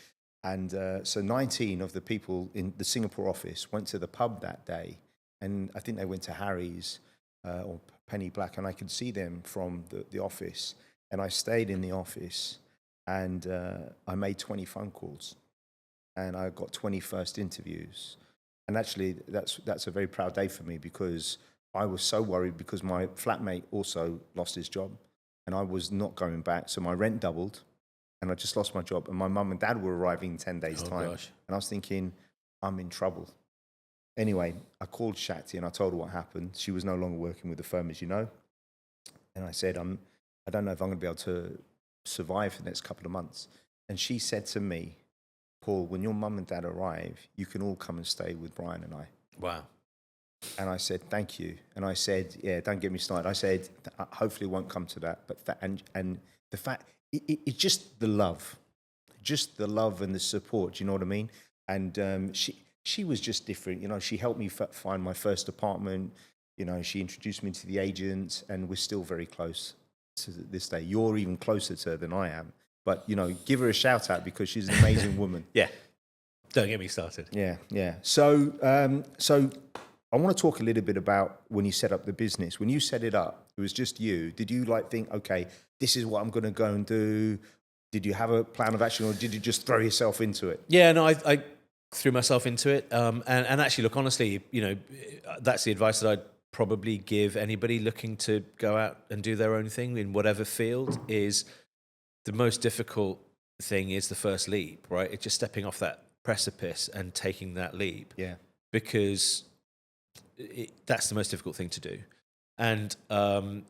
And so 19 of the people in the Singapore office went to the pub that day. And I think they went to Harry's or Penny Black, and I could see them from the office. And I stayed in the office, and I made 20 phone calls. And I got 20 first interviews. And actually, that's a very proud day for me because I was so worried because my flatmate also lost his job and I was not going back. So my rent doubled and I just lost my job. And my mum and dad were arriving in 10 days' time. Gosh. And I was thinking, I'm in trouble. Anyway, I called Shakti and I told her what happened. She was no longer working with the firm, as you know. And I said, I don't know if I'm going to be able to survive for the next couple of months. And she said to me, Paul, when your mum and dad arrive, you can all come and stay with Brian and I. Wow. And I said, thank you. And I said, yeah, don't get me started. I said, hopefully it won't come to that. But and the fact, it's just the love and the support. Do you know what I mean? And she was just different. She helped me find my first apartment. She introduced me to the agents, and we're still very close to this day. You're even closer to her than I am. But, give her a shout out because she's an amazing woman. Yeah. Don't get me started. Yeah. So I want to talk a little bit about when you set up the business. When you set it up, it was just you. Did you think, okay, this is what I'm going to go and do? Did you have a plan of action, or did you just throw yourself into it? Yeah, no, I threw myself into it. And actually, look, honestly, that's the advice that I'd probably give anybody looking to go out and do their own thing in whatever field. Is the most difficult thing is the first leap, right? It's just stepping off that precipice and taking that leap. Yeah. Because that's the most difficult thing to do. And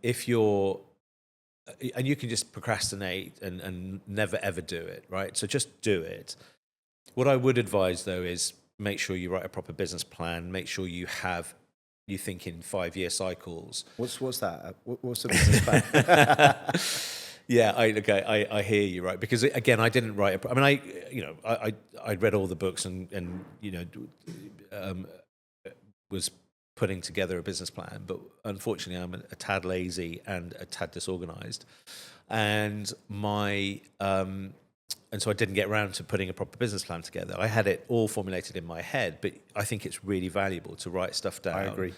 if you're, and you can just procrastinate and never ever do it, right? So just do it. What I would advise though is make sure you write a proper business plan. Make sure you think in 5-year cycles. What's that? What's the business plan? Yeah, I hear you, right? Because again, I didn't write. I read all the books and was putting together a business plan, but unfortunately, I'm a tad lazy and a tad disorganized, and so I didn't get around to putting a proper business plan together. I had it all formulated in my head, but I think it's really valuable to write stuff down. I agree.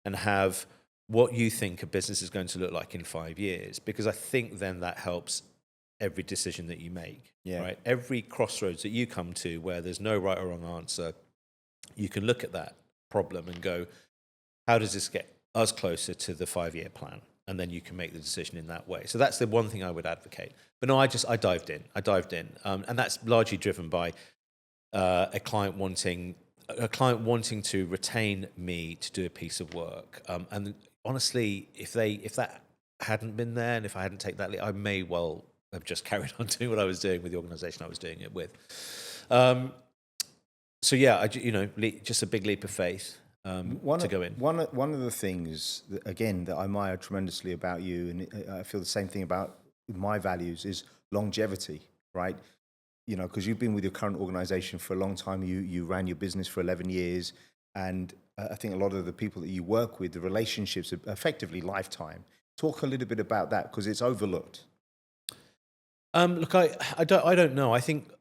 And have what you think a business is going to look like in 5 years, because I think then that helps every decision that you make. Yeah. Right? Every crossroads that you come to where there's no right or wrong answer, you can look at that problem and go, how does this get us closer to the 5-year plan? And then you can make the decision in that way. So that's the one thing I would advocate. But no, I dived in. And that's largely driven by a client wanting to retain me to do a piece of work. And honestly, if that hadn't been there, and if I hadn't taken that lead, I may well have just carried on doing what I was doing with the organisation I was doing it with. So yeah, just a big leap of faith to go in. One of the things that I admire tremendously about you, and I feel the same thing about my values, is longevity, right? Because you've been with your current organisation for a long time. You ran your business for 11 years, and I think a lot of the people that you work with, the relationships are effectively lifetime. Talk a little bit about that because it's overlooked. Look, I don't know. I think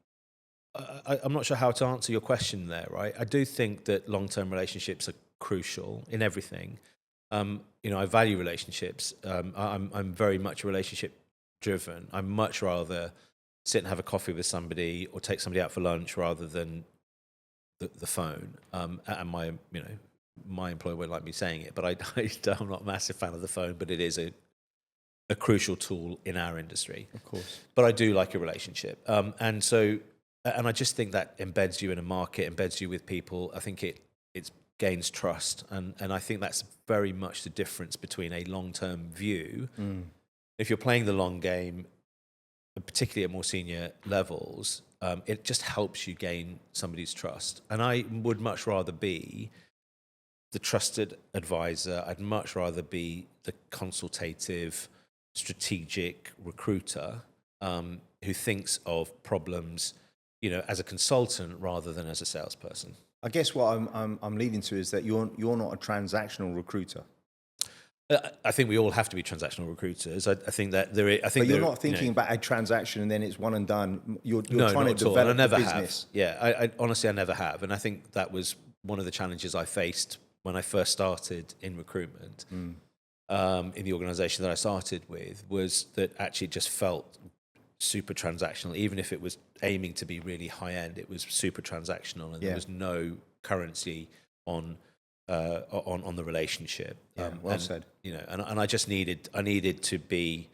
I'm not sure how to answer your question there, right? I do think that long-term relationships are crucial in everything. I value relationships. I'm very much relationship driven. I'd much rather sit and have a coffee with somebody or take somebody out for lunch rather than the phone. And my employer won't like me saying it, but I'm not a massive fan of the phone, but it is a crucial tool in our industry. Of course. But I do like a relationship. And I just think that embeds you in a market, embeds you with people. I think it gains trust. And I think that's very much the difference between a long-term view. If you're playing the long game, particularly at more senior levels, it just helps you gain somebody's trust. And I would much rather be the trusted advisor. I'd much rather be the consultative, strategic recruiter who thinks of problems, as a consultant rather than as a salesperson. I guess what I'm leading to is that you're not a transactional recruiter. I think we all have to be transactional recruiters. I think that there is. But you're not thinking about a transaction and then it's one and done. You're no, trying to develop I never the business. Have. Yeah, I honestly I never have, and I think that was one of the challenges I faced when I first started in recruitment. In the organisation that I started with, was that actually it just felt super transactional. Even if it was aiming to be really high end, it was super transactional, and there was no currency on the relationship. Well said. And I just needed to be.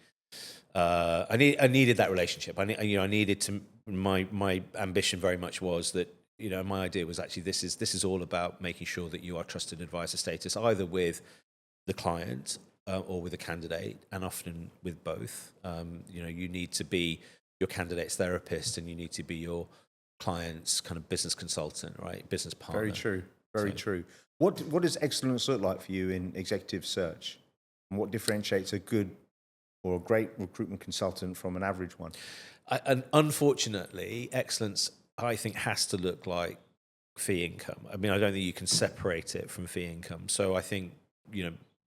I needed that relationship. I needed to. My ambition very much was that. My idea was actually this is all about making sure that you are trusted advisor status, either with the client or with the candidate, and often with both. You need to be your candidate's therapist, and you need to be your client's kind of business consultant, right? Business partner. Very true. Very true. What does excellence look like for you in executive search? And what differentiates a good or a great recruitment consultant from an average one? And unfortunately, excellence, I think, has to look like fee income. I mean, I don't think you can separate it from fee income. So I think,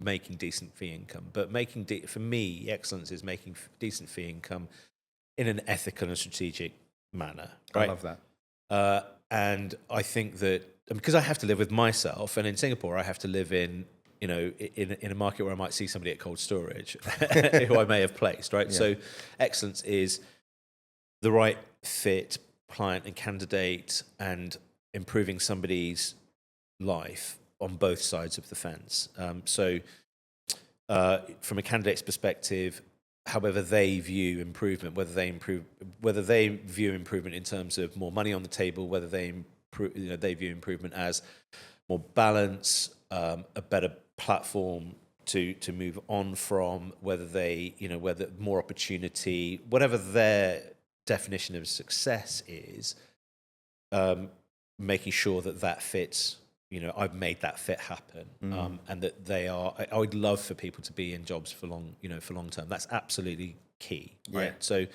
making decent fee income. But for me, excellence is making decent fee income in an ethical and strategic manner. Right? I love that. And I think that because I have to live with myself, and in Singapore I have to live in a market where I might see somebody at cold storage who I may have placed, right? Yeah. So excellence is the right fit, client and candidate, and improving somebody's life on both sides of the fence. So from a candidate's perspective, however they view improvement, whether they view improvement in terms of more money on the table, whether they view improvement as more balance, a better platform to move on from, whether more opportunity, whatever their definition of success is, making sure that fits. I've made that fit happen, and that they are. I would love for people to be in jobs for long term. That's absolutely key, right? Yeah. So,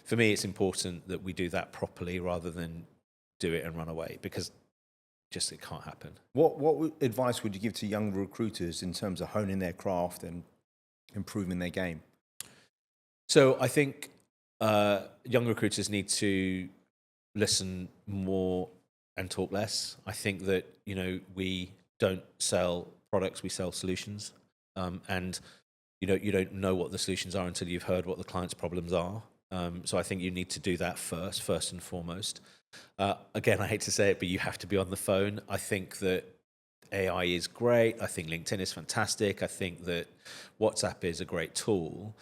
for me, it's important that we do that properly rather than do it and run away, because just it can't happen. What advice would you give to young recruiters in terms of honing their craft and improving their game? So I think young recruiters need to listen more and talk less. I think that we don't sell products, we sell solutions, and you don't know what the solutions are until you've heard what the client's problems are. So I think you need to do that first and foremost. Again, I hate to say it, but you have to be on the phone. I think that AI is great. I think LinkedIn is fantastic. I think that WhatsApp is a great tool,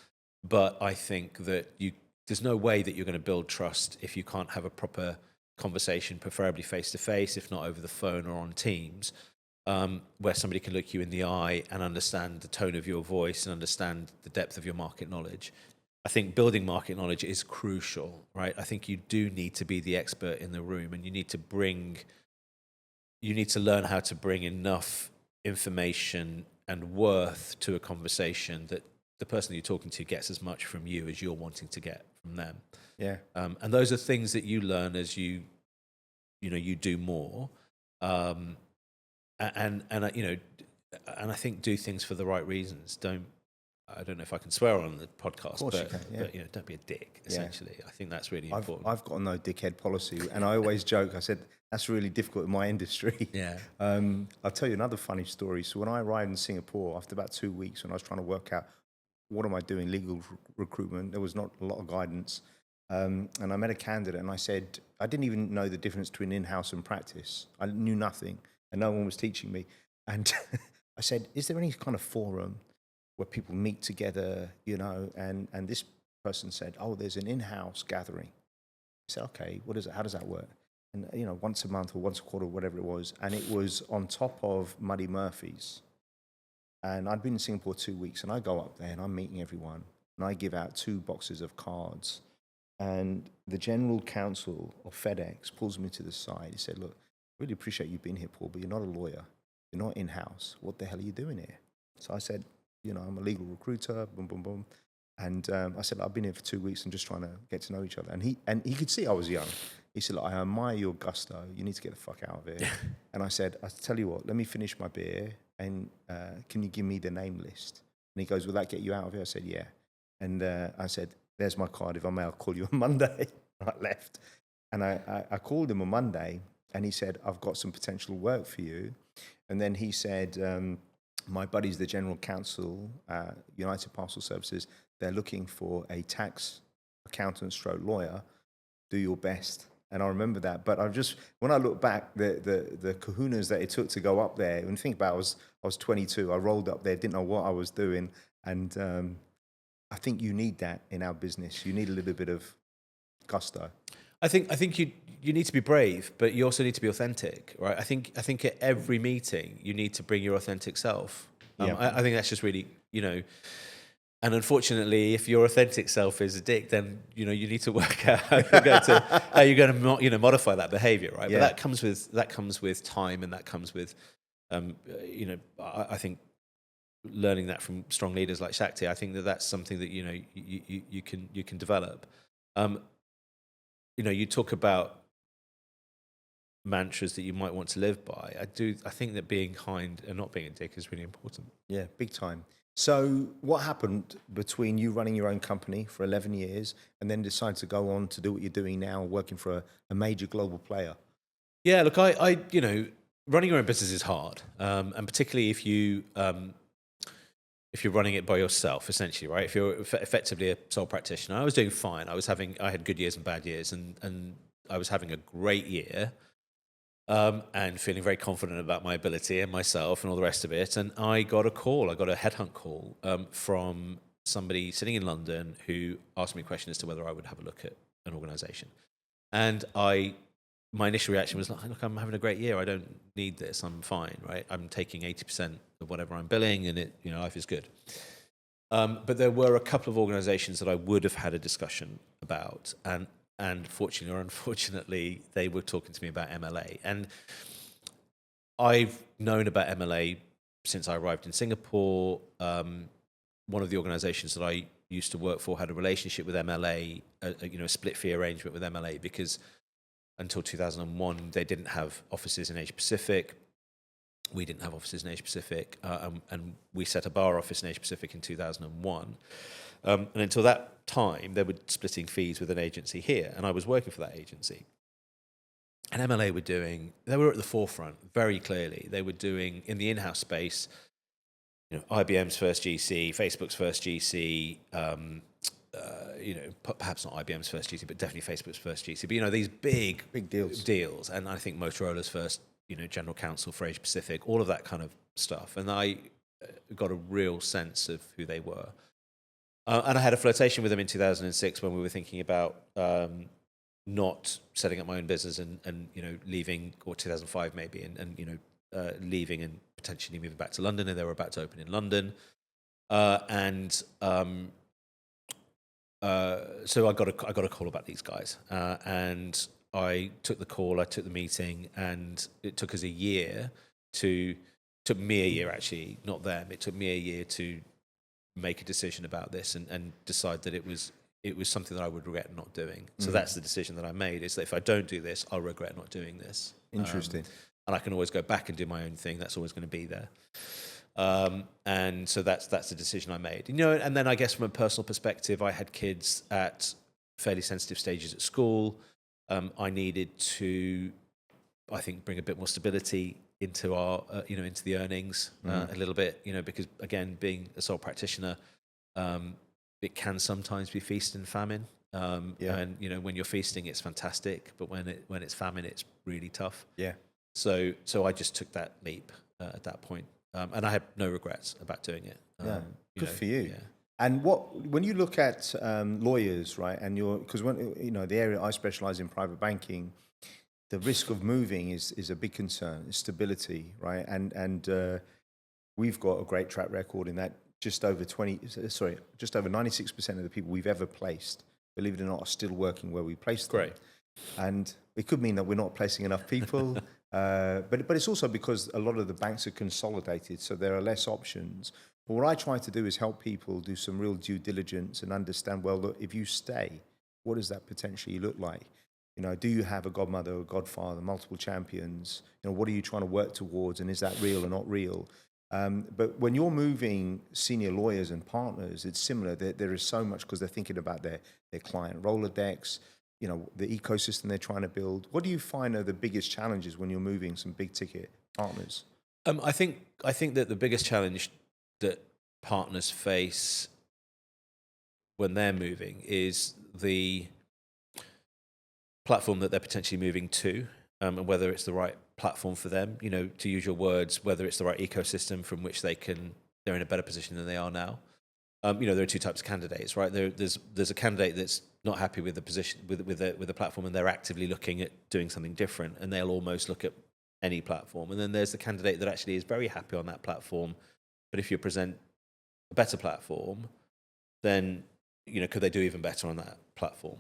but I think that there's no way that you're going to build trust if you can't have a proper conversation, preferably face-to-face, if not over the phone or on Teams, where somebody can look you in the eye and understand the tone of your voice and understand the depth of your market knowledge. I think building market knowledge is crucial, right? I think you do need to be the expert in the room, and you need to learn how to bring enough information and worth to a conversation that the person you're talking to gets as much from you as you're wanting to get from them. Yeah. And those are things that you learn as you do more. And I think do things for the right reasons. I don't know if I can swear on the podcast, course but, you can, yeah. but don't be a dick, essentially. I think that's really I've important. got a no dickhead policy, and I always joke, I said, that's really difficult in my industry. Yeah. I'll tell you another funny story. So when I arrived in Singapore, after about 2 weeks, when I was trying to work out, what am I doing, legal recruitment, there was not a lot of guidance. And I met a candidate, and I said, I didn't even know the difference between in-house and practice. I knew nothing, and no one was teaching me. And I said, is there any kind of forum where people meet together, and this person said, oh, there's an in-house gathering. I said, okay, what is it? How does that work? And, once a month or once a quarter, whatever it was. And it was on top of Muddy Murphy's. And I'd been in Singapore 2 weeks, and I go up there and I'm meeting everyone, and I give out 2 boxes of cards. And the general counsel of FedEx pulls me to the side. He said, look, really appreciate you being here, Paul, but you're not a lawyer. You're not in-house. What the hell are you doing here? So I said, I'm a legal recruiter, boom, boom, boom. And I said, I've been here for 2 weeks and just trying to get to know each other. And he could see I was young. He said, look, I admire your gusto. You need to get the fuck out of here. And I said, I tell you what, let me finish my beer, and can you give me the name list? And he goes, will that get you out of here? I said, yeah. And I said, there's my card. If I may, I'll call you on Monday. I left. And I called him on Monday, and he said, I've got some potential work for you. And then he said, my buddy's the general counsel, United Parcel Services. They're looking for a tax accountant stroke lawyer. Do your best. And I remember that. But when I look back, the kahunas that it took to go up there, when you think about it, I was 22. I rolled up there, didn't know what I was doing. And I think you need that in our business. You need a little bit of gusto. I think you need to be brave, but you also need to be authentic, right? I think at every meeting you need to bring your authentic self. I think that's just really, and unfortunately, if your authentic self is a dick, then you need to work out how you're going to modify that behavior, right? Yeah. But that comes with time, and that comes with, I think learning that from strong leaders like Shakti. I think that's something that you can develop. You talk about mantras that you might want to live by. I think that being kind and not being a dick is really important. Yeah, big time. So what happened between you running your own company for 11 years and then decide to go on to do what you're doing now, working for a major global player? Yeah, look, I running your own business is hard, and particularly if you're running it by yourself, essentially, right? If you're effectively a sole practitioner. I was doing fine. I had good years and bad years, and I was having a great year, and feeling very confident about my ability and myself and all the rest of it. And I got a headhunt call from somebody sitting in London who asked me a question as to whether I would have a look at an organisation. And my initial reaction was like, look, I'm having a great year. I don't need this. I'm fine, right? I'm taking 80% of whatever I'm billing, and life is good. But there were a couple of organisations that I would have had a discussion about, and fortunately or unfortunately, they were talking to me about MLA. And I've known about MLA since I arrived in Singapore. One of the organisations that I used to work for had a relationship with MLA, a split fee arrangement with MLA, because until 2001, they didn't have offices in Asia Pacific. We didn't have offices in Asia Pacific, and we set up our office in Asia Pacific in 2001. And until that time, they were splitting fees with an agency here, and I was working for that agency. And MLA they were at the forefront very clearly. They were doing, in the in-house space, IBM's first GC, Facebook's first GC, perhaps not IBM's first GC, but definitely Facebook's first GC. But these big deals, and I think Motorola's first, general counsel for Asia Pacific, all of that kind of stuff. And I got a real sense of who they were. And I had a flirtation with them in 2006 when we were thinking about not setting up my own business and leaving, or 2005 maybe, and leaving and potentially moving back to London, and they were about to open in London. So I got a call about these guys, and I took the call, I took the meeting, and it took us a year took me a year actually, not them. It took me a year to make a decision about this and decide that it was something that I would regret not doing. So that's the decision that I made, is that if I don't do this, I'll regret not doing this. Interesting. And I can always go back and do my own thing. That's always going to be there. And so that's the decision I made. And then I guess from a personal perspective, I had kids at fairly sensitive stages at school. I needed to, I think, bring a bit more stability into our, into the earnings a little bit, because again, being a sole practitioner, it can sometimes be feast and famine. And when you're feasting, it's fantastic, but when it's famine, it's really tough. Yeah. So I just took that leap at that point, and I had no regrets about doing it. Good for you. Yeah. And when you look at lawyers, right, and because the area I specialize in, private banking, the risk of moving is a big concern. It's stability, right, and we've got a great track record in that. Just over 96% of the people we've ever placed, believe it or not, are still working where we placed them. Great. And it could mean that we're not placing enough people, but it's also because a lot of the banks are consolidated, so there are less options. But what I try to do is help people do some real due diligence and understand, well, look, if you stay, what does that potentially look like? Do you have a godmother or godfather, multiple champions? What are you trying to work towards, and is that real or not real? But when you're moving senior lawyers and partners, it's similar. There is so much because they're thinking about their client Rolodex, the ecosystem they're trying to build. What do you find are the biggest challenges when you're moving some big ticket partners? I think that the biggest challenge that partners face when they're moving is the platform that they're potentially moving to, and whether it's the right platform for them, to use your words, whether it's the right ecosystem from which they're in a better position than they are now. There are two types of candidates, right? There's a candidate that's not happy with the position with the platform, and they're actively looking at doing something different, and they'll almost look at any platform. And then there's the candidate that actually is very happy on that platform, but if you present a better platform, then could they do even better on that platform?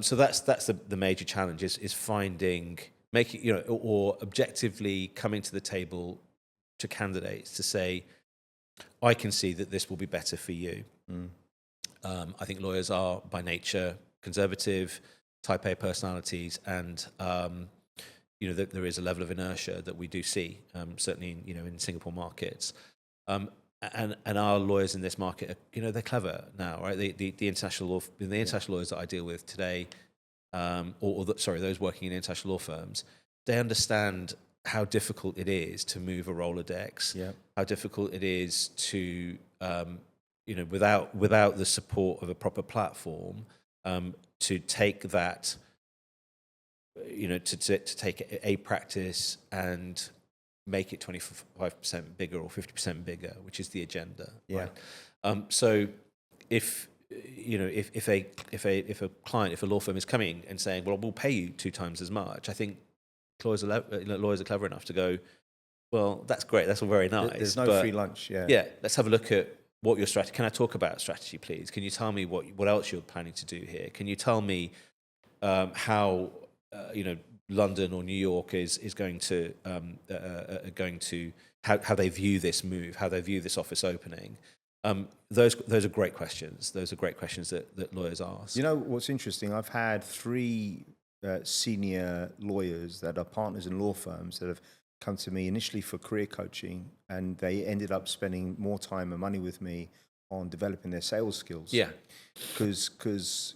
So that's the major challenge is finding. Making, or objectively coming to the table to candidates to say, I can see that this will be better for you. I think lawyers are by nature conservative, type A personalities, and there is a level of inertia that we do see, certainly in Singapore markets. And our lawyers in this market, they're clever now, right? The international lawyers that I deal with today. Those working in international law firms, they understand how difficult it is to move a Rolodex, how difficult it is to, without the support of a proper platform, to take that, to take a practice and make it 25% bigger or 50% bigger, which is the agenda. Yeah. Right? So if a client, if a law firm is coming and saying, well, we'll pay you 2 times as much, I think lawyers are clever enough to go, well, that's great, that's all very nice. There's no free lunch. Yeah, let's have a look at what your strategy. Can I talk about strategy, please? Can you tell me what else you're planning to do here? Can you tell me how London or New York is going to how they view this move, how they view this office opening? Those are great questions. Those are great questions that lawyers ask. What's interesting? I've had 3 senior lawyers that are partners in law firms that have come to me initially for career coaching, and they ended up spending more time and money with me on developing their sales skills. Yeah, because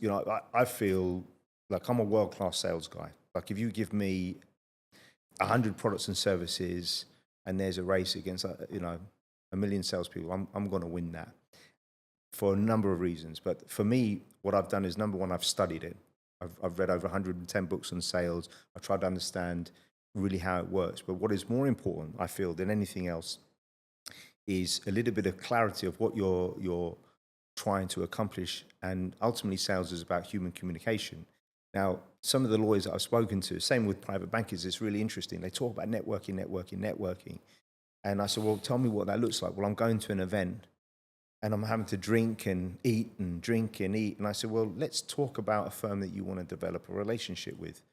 I feel like I'm a world-class sales guy. Like if you give me 100 products and services, and there's a race against a million salespeople, I'm going to win that for a number of reasons. But for me, what I've done is, number one, I've studied it. I've read over 110 books on sales. I've tried to understand really how it works. But what is more important, I feel, than anything else is a little bit of clarity of what you're trying to accomplish. And ultimately, sales is about human communication. Now, some of the lawyers that I've spoken to, same with private bankers, it's really interesting. They talk about networking. And I said, well, tell me what that looks like. Well, I'm going to an event and I'm having to drink and eat. And I said, well, let's talk about a firm that you want to develop a relationship with.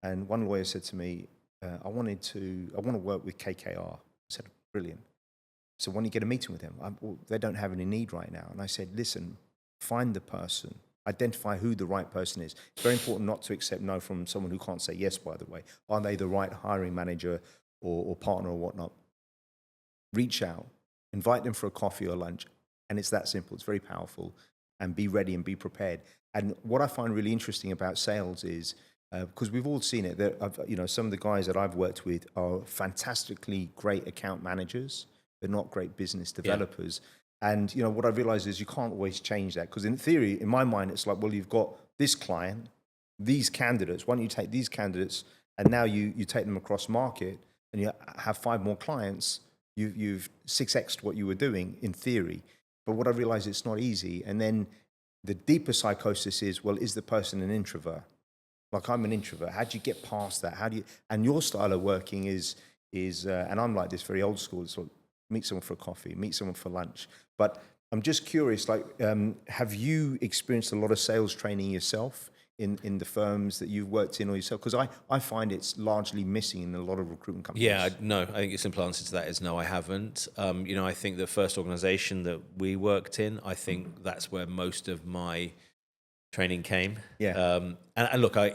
And one lawyer said to me, I want to work with KKR. I said, brilliant. So when you get a meeting with them, well, they don't have any need right now. And I said, listen, find the person, identify who the right person is. It's very important not to accept no from someone who can't say yes, by the way. Are they the right hiring manager or partner or whatnot? Reach out, invite them for a coffee or lunch. And it's that simple. It's very powerful. And be ready and be prepared. And what I find really interesting about sales is, because we've all seen it, that some of the guys that I've worked with are fantastically great account managers, but not great business developers. Yeah. And what I realized is you can't always change that, because in theory, in my mind, it's like, well, you've got this client, these candidates. Why don't you take these candidates and now you take them across market and you have 5 more clients? You've 6x'd what you were doing in theory. But what I realized, it's not easy. And then the deeper psychosis is, well, is the person an introvert? Like, I'm an introvert. How do you get past that? And your style of working is and I'm like this, very old school. It's like, meet someone for a coffee, meet someone for lunch. But I'm just curious, like, have you experienced a lot of sales training yourself in the firms that you've worked in or yourself? Because I find it's largely missing in a lot of recruitment companies. Yeah, no, I think the simple answer to that is no, I haven't. I think the first organization that we worked in, I think that's where most of my training came. Yeah. And look, I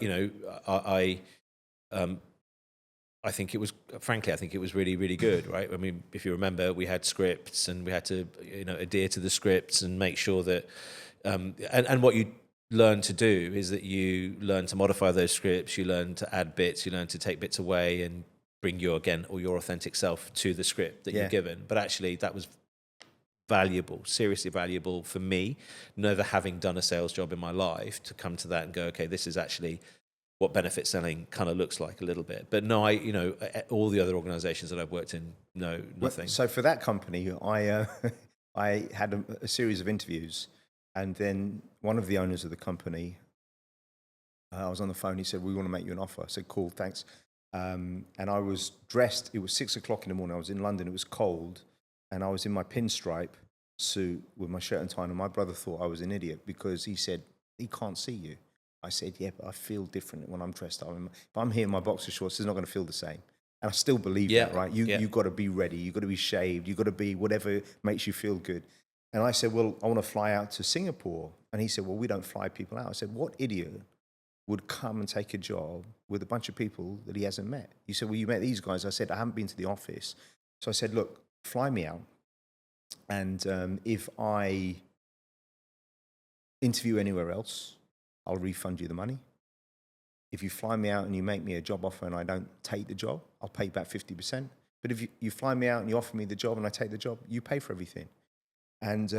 think it was, frankly, I think it was really, really good, right? I mean, if you remember, we had scripts and we had to, adhere to the scripts and make sure that, and what you learn to do is that you learn to modify those scripts, you learn to add bits, you learn to take bits away and bring your authentic self to the script that you're given. But actually that was valuable, seriously valuable for me, never having done a sales job in my life, to come to that and go, okay, this is actually what benefit selling kind of looks like a little bit. But no, all the other organizations that I've worked in, no, nothing. So for that company, I had a series of interviews, and then one of the owners of the company, I was on the phone, he said, we want to make you an offer. I said, cool, thanks. And I was dressed, it was 6:00 in the morning, I was in London, it was cold, and I was in my pinstripe suit with my shirt and tie, and my brother thought I was an idiot because he said, he can't see you. I said, yeah, but I feel different when I'm dressed up. If I'm here in my boxer shorts, it's not going to feel the same. And I still believe that, right? You've got to be ready. You've got to be shaved. You've got to be whatever makes you feel good. And I said, well, I want to fly out to Singapore. And he said, well, we don't fly people out. I said, what idiot would come and take a job with a bunch of people that he hasn't met? He said, well, you met these guys. I said, I haven't been to the office. So I said, look, fly me out. And if I interview anywhere else, I'll refund you the money. If you fly me out and you make me a job offer and I don't take the job, I'll pay back 50%. But if you fly me out and you offer me the job and I take the job, you pay for everything. And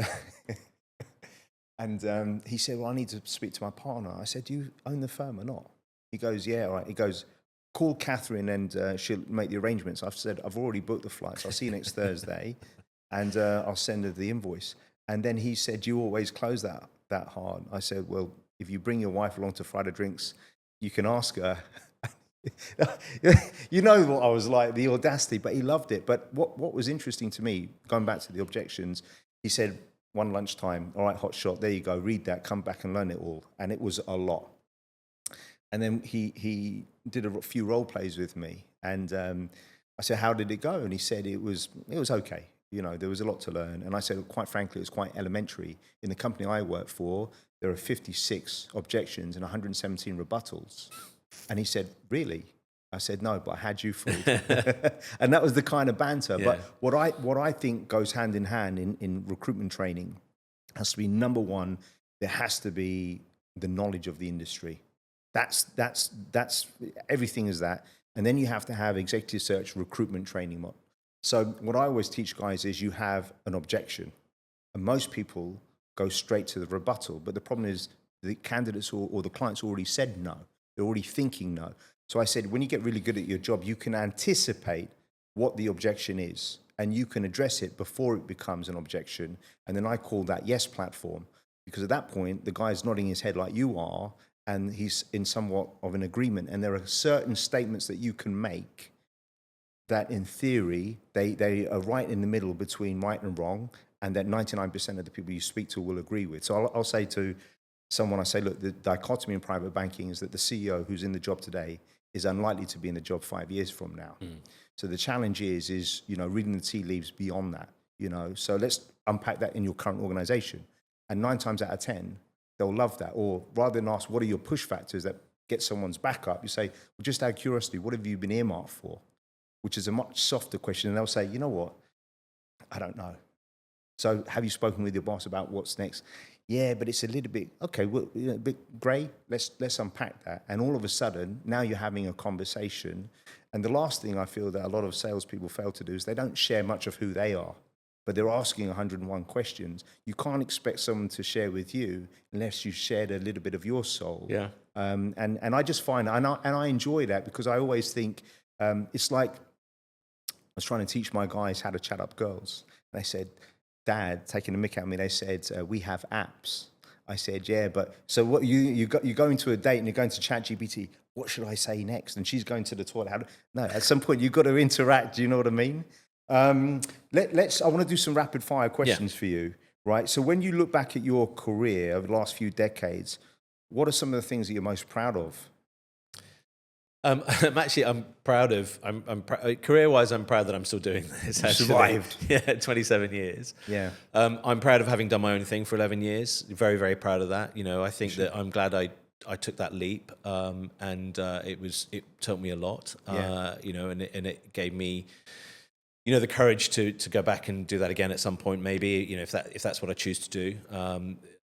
he said, well, I need to speak to my partner. I said, do you own the firm or not? He goes, yeah, all right. He goes, call Catherine and she'll make the arrangements. I've said, I've already booked the flights. I'll see you next Thursday and I'll send her the invoice. And then he said, do you always close that hard? I said, well, if you bring your wife along to Friday drinks, you can ask her. You know what I was like, the audacity, but he loved it. But what was interesting to me, going back to the objections, he said, one lunchtime, all right, hot shot, there you go, read that, come back and learn it all. And it was a lot. And then he did a few role plays with me. And I said, how did it go? And he said, it was okay. There was a lot to learn. And I said, quite frankly, it was quite elementary. In the company I work for, there are 56 objections and 117 rebuttals. And he said, really? I said, no, but I had you fooled. And that was the kind of banter. Yeah. But what I think goes hand in hand in recruitment training has to be, number one, there has to be the knowledge of the industry. That's everything is that. And then you have to have executive search recruitment training. So what I always teach guys is you have an objection. And most people go straight to the rebuttal. But the problem is the candidates or the clients already said no. They're already thinking no. So I said, when you get really good at your job, you can anticipate what the objection is and you can address it before it becomes an objection. And then I call that yes platform, because at that point, the guy's nodding his head like you are, and he's in somewhat of an agreement. And there are certain statements that you can make that in theory, they are right in the middle between right and wrong, and that 99% of the people you speak to will agree with. So I'll say to someone, I say, look, the dichotomy in private banking is that the CEO who's in the job today is unlikely to be in the job 5 years from now. Mm. So the challenge is reading the tea leaves beyond that. So let's unpack that in your current organization. And 9 times out of 10, they'll love that. Or rather than ask, what are your push factors that get someone's back up, you say, well, just out of curiosity, what have you been earmarked for? Which is a much softer question. And they'll say, you know what? I don't know. So have you spoken with your boss about what's next? Yeah, but it's a little bit, okay, well, a bit grey. Let's unpack that. And all of a sudden, now you're having a conversation. And the last thing I feel that a lot of salespeople fail to do is they don't share much of who they are, but they're asking 101 questions. You can't expect someone to share with you unless you shared a little bit of your soul. Yeah. And I just find, and I enjoy that, because I always think it's like, I was trying to teach my guys how to chat up girls. They said, Dad, taking a mick at me, they said, we have apps. I said, yeah, but so what you go into a date and you're going to ChatGPT, what should I say next? And she's going to the toilet. No, at some point you've got to interact. Do you know what I mean? I want to do some rapid fire questions for you, right? So when you look back at your career over the last few decades, what are some of the things that you're most proud of? I'm proud of, career-wise, I'm proud that I'm still doing this. Actually. Survived. Yeah, 27 years. Yeah. I'm proud of having done my own thing for 11 years. Very, very proud of that. You know, I think that I'm glad I took that leap, and it taught me a lot. You know, and it gave me, you know, the courage to go back and do that again at some point. Maybe, you know, if that's what I choose to do.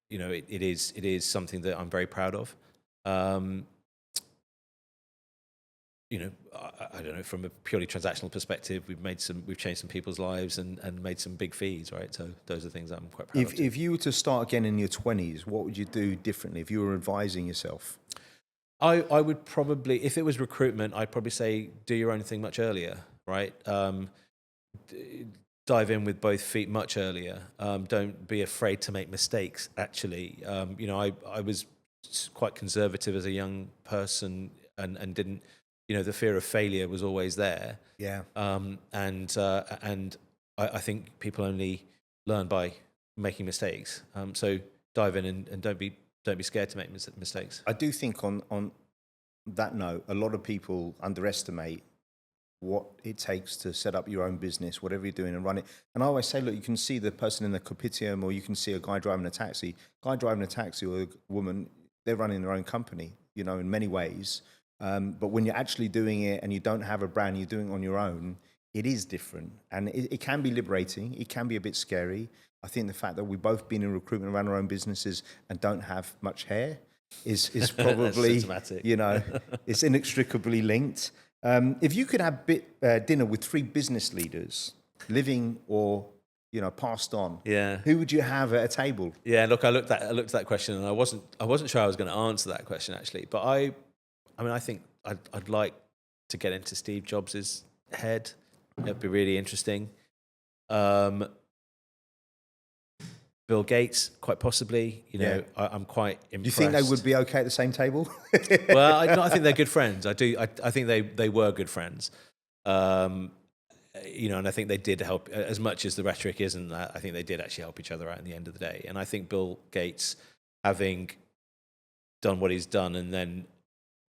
You know, it is something that I'm very proud of. You know, I don't know, from a purely transactional perspective, we've changed some people's lives and made some big fees, right? So those are things that I'm quite proud of. If you were to start again in your 20s, what would you do differently if you were advising yourself? I would probably, if it was recruitment, I'd probably say do your own thing much earlier, right? Dive in with both feet much earlier. Don't be afraid to make mistakes, actually. You know, I was quite conservative as a young person and didn't, you know, the fear of failure was always there. Yeah. And I think people only learn by making mistakes. So dive in and don't be scared to make mistakes. I do think on that note, a lot of people underestimate what it takes to set up your own business, whatever you're doing, and run it. And I always say, look, you can see the person in the Carpitium, or you can see a guy driving a taxi. Guy driving a taxi or a woman, they're running their own company, you know, in many ways. But when you're actually doing it and you don't have a brand, you're doing it on your own, it is different. And it can be liberating. It can be a bit scary. I think the fact that we've both been in recruitment, run our own businesses, and don't have much hair is probably, you know, it's inextricably linked. If you could have dinner with 3 business leaders, living or, you know, passed on, who would you have at a table? Yeah, look, I looked at that question and I wasn't sure I was going to answer that question, actually. But I mean, I think I'd like to get into Steve Jobs' head. It'd be really interesting. Bill Gates, quite possibly. You know, I'm quite impressed. Do you think they would be okay at the same table? Well, I think they're good friends. I do. I think they were good friends. You know, and I think they did help, as much as the rhetoric isn't that. I think they did actually help each other out in the end of the day. And I think Bill Gates, having done what he's done and then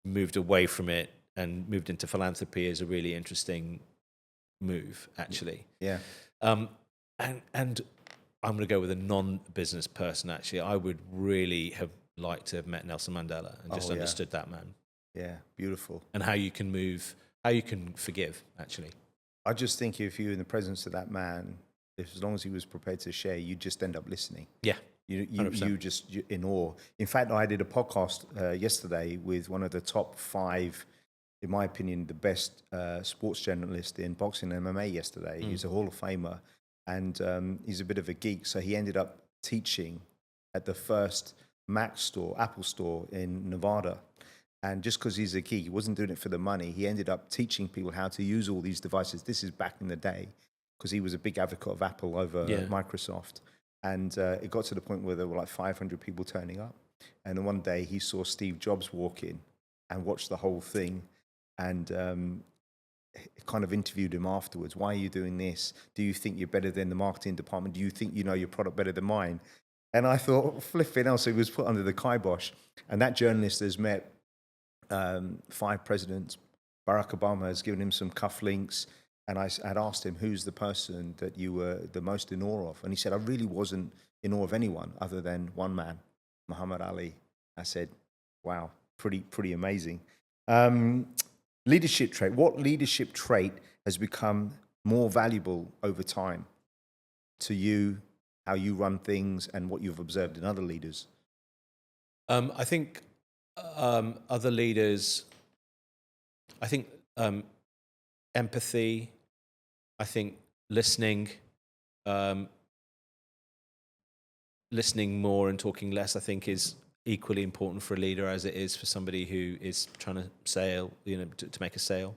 moved away from it and moved into philanthropy, is a really interesting move, actually. Yeah. And I'm going to go with a non-business person, actually. I would really have liked to have met Nelson Mandela and just understood that man. Yeah, beautiful. And how you can forgive, actually. I just think if you're in the presence of that man, as long as he was prepared to share, you just end up listening. Yeah. You just in awe. In fact, I did a podcast yesterday with one of the top 5, in my opinion, the best sports journalist in boxing and MMA yesterday. He's a Hall of Famer, and he's a bit of a geek. So he ended up teaching at the first Apple store in Nevada. And just because he's a geek, he wasn't doing it for the money. He ended up teaching people how to use all these devices. This is back in the day, because he was a big advocate of Apple over Microsoft. And it got to the point where there were like 500 people turning up. And then one day he saw Steve Jobs walk in and watched the whole thing, and kind of interviewed him afterwards. Why are you doing this? Do you think you're better than the marketing department? Do you think you know your product better than mine? And I thought, flipping out. So he was put under the kibosh. And that journalist has met 5 presidents. Barack Obama has given him some cufflinks. And I had asked him, who's the person that you were the most in awe of? And he said, I really wasn't in awe of anyone other than one man, Muhammad Ali. I said, wow, pretty amazing. Leadership trait. What leadership trait has become more valuable over time to you how you run things and what you've observed in other leaders? I think other leaders, I think empathy, I think listening, listening more and talking less, I think is equally important for a leader as it is for somebody who is trying to sale, to make a sale.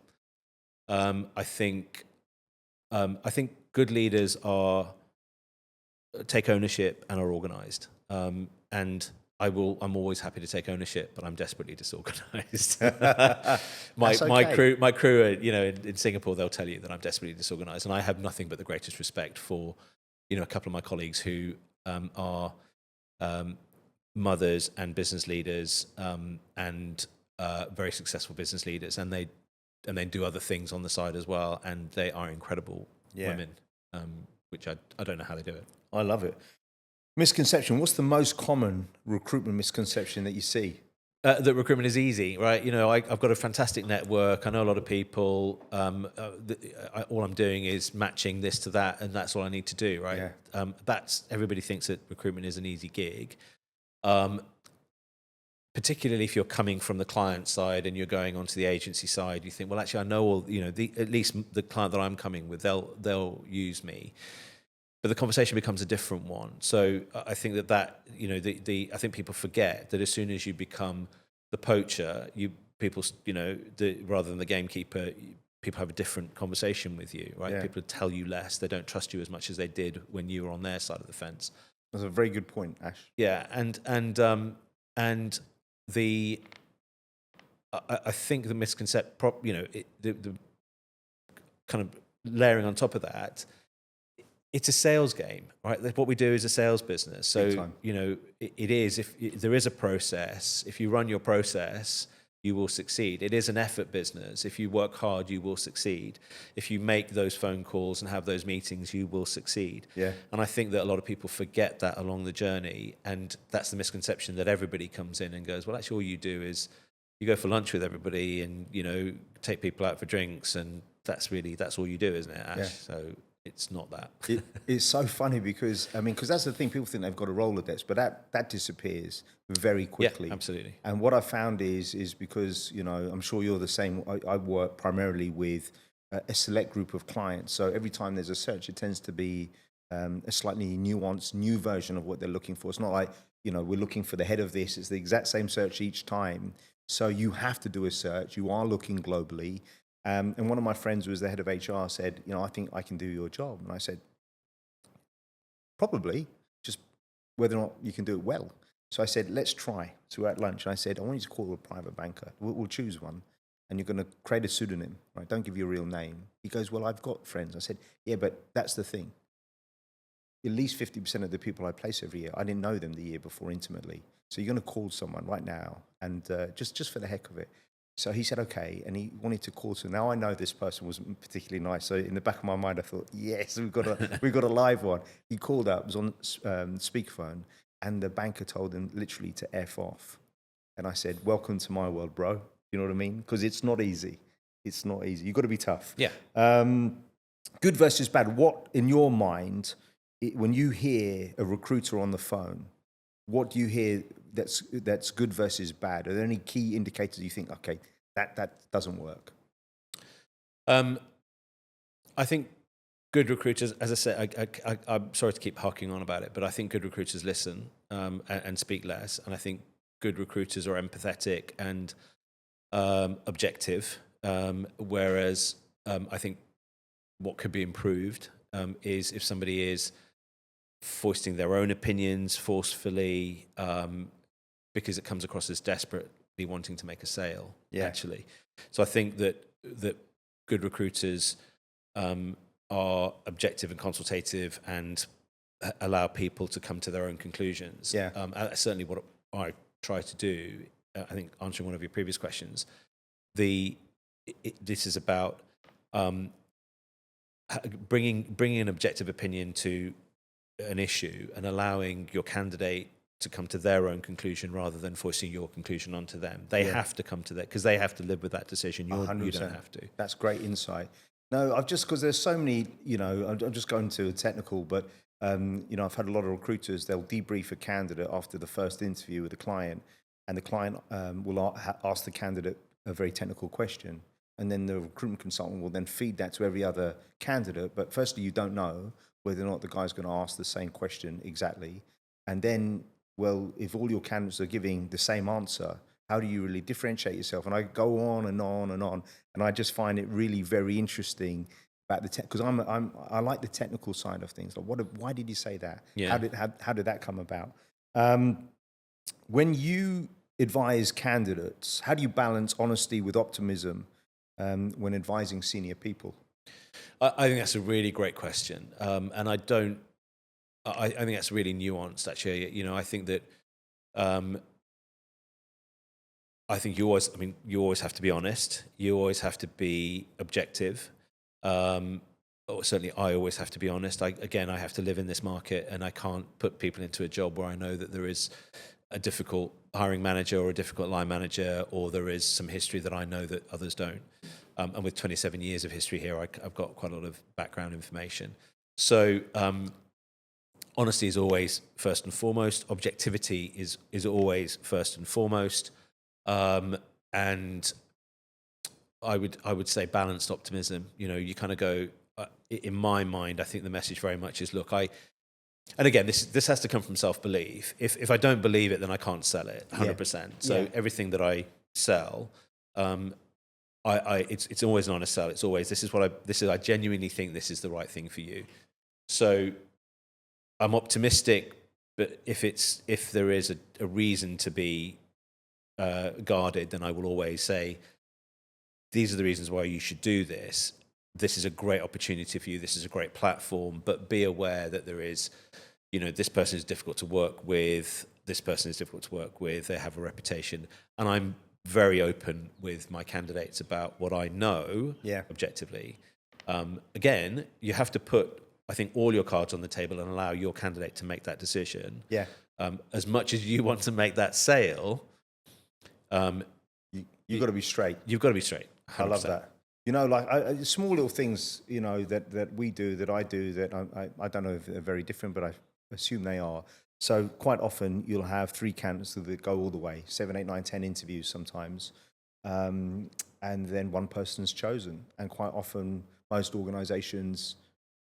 I think good leaders take ownership and are organised. And I'm always happy to take ownership, but I'm desperately disorganised. My crew, in Singapore, they'll tell you that I'm desperately disorganised, and I have nothing but the greatest respect for, a couple of my colleagues who are mothers and business leaders and very successful business leaders, and they do other things on the side as well, and they are incredible women, which I don't know how they do it. I love it. Misconception. What's the most common recruitment misconception that you see? That recruitment is easy, right? I've got a fantastic network. I know a lot of people. All I'm doing is matching this to that, and that's all I need to do, right? Yeah. Everybody thinks that recruitment is an easy gig. Particularly if you're coming from the client side and you're going onto the agency side, you think, well, actually, I know all. At least the client that I'm coming with, they'll use me. But the conversation becomes a different one. So I think that I think people forget that as soon as you become the poacher, rather than the gamekeeper, people have a different conversation with you, right? Yeah. People tell you less. They don't trust you as much as they did when you were on their side of the fence. That's a very good point, Ash. Yeah, I think the misconception, the kind of layering on top of that. It's a sales game, right? What we do is a sales business. So, it is, if there is a process, if you run your process, you will succeed. It is an effort business. If you work hard, you will succeed. If you make those phone calls and have those meetings, you will succeed. Yeah. And I think that a lot of people forget that along the journey. And that's the misconception that everybody comes in and goes, well, actually all you do is you go for lunch with everybody and, take people out for drinks. And that's all you do, isn't it, Ash? Yeah. So it's not that. It's so funny because that's the thing. People think they've got a Rolodex, but that disappears very quickly. Yeah, absolutely. And what I found is because, I'm sure you're the same. I work primarily with a select group of clients. So every time there's a search, it tends to be a slightly nuanced, new version of what they're looking for. It's not like, we're looking for the head of this. It's the exact same search each time. So you have to do a search. You are looking globally. And one of my friends who was the head of HR said, I think I can do your job. And I said, probably, just whether or not you can do it well. So I said, let's try. So we're at lunch. And I said, I want you to call a private banker. We'll choose one. And you're going to create a pseudonym, right? Don't give your real name. He goes, well, I've got friends. I said, yeah, but that's the thing. At least 50% of the people I place every year, I didn't know them the year before intimately. So you're going to call someone right now and just for the heck of it. So he said, okay, and he wanted to call. So now I know this person wasn't particularly nice. So in the back of my mind, I thought, yes, we've got a live one. He called up, was on speakerphone, and the banker told him literally to F off. And I said, welcome to my world, bro. You know what I mean? Because it's not easy. It's not easy. You've got to be tough. Yeah. Good versus bad. What, in your mind, when you hear a recruiter on the phone, what do you hear that's good versus bad? Are there any key indicators you think, okay, that doesn't work? I think good recruiters, as I said, I'm sorry to keep harking on about it, but I think good recruiters listen and speak less. And I think good recruiters are empathetic and objective, whereas I think what could be improved is if somebody is foisting their own opinions forcefully because it comes across as desperately wanting to make a sale, actually. So I think that good recruiters are objective and consultative and allow people to come to their own conclusions. Yeah. That's certainly what I try to do. I think answering one of your previous questions, this is about bringing an objective opinion to an issue and allowing your candidate to come to their own conclusion rather than forcing your conclusion onto them. They have to come to that because they have to live with that decision. You don't have to. That's great insight. No, because there's so many, I'm just going to a technical, but I've had a lot of recruiters, they'll debrief a candidate after the first interview with the client, and the client will ask the candidate a very technical question. And then the recruitment consultant will then feed that to every other candidate. But firstly, you don't know whether or not the guy's going to ask the same question exactly. And then, well, if all your candidates are giving the same answer, how do you really differentiate yourself? And I go on and on and on. And I just find it really very interesting about the because I like the technical side of things. Like, why did you say that? Yeah. How did that come about? When you advise candidates, how do you balance honesty with optimism when advising senior people? I think that's a really great question, and I think that's really nuanced. Actually, I think that you always have to be honest. You always have to be objective. Or certainly, I always have to be honest. I have to live in this market, and I can't put people into a job where I know that there is a difficult hiring manager or a difficult line manager, or there is some history that I know that others don't. And with 27 years of history here, I've got quite a lot of background information. So honesty is always first and foremost. Objectivity is always first and foremost. And I would say balanced optimism. You kind of go. In my mind, I think the message very much is: look, and again, this has to come from self-belief. If I don't believe it, then I can't sell it 100%. So everything that I sell, it's always an honest sell. It's always I genuinely think this is the right thing for you. So I'm optimistic, but if there is a reason to be guarded, then I will always say, these are the reasons why you should do this. This is a great opportunity for you. This is a great platform, but be aware that there is, this person is difficult to work with. This person is difficult to work with. They have a reputation. And I'm very open with my candidates about what I know objectively. Again, you have to put, I think, all your cards on the table and allow your candidate to make that decision. Yeah. As much as you want to make that sale, you've got to be straight. You've got to be straight. 100%. I love that. Like small little things, that we do, that I do, that I don't know if they're very different, but I assume they are. So quite often you'll have 3 candidates that go all the way, 7, 8, 9, 10 interviews sometimes. And then one person's chosen. And quite often most organizations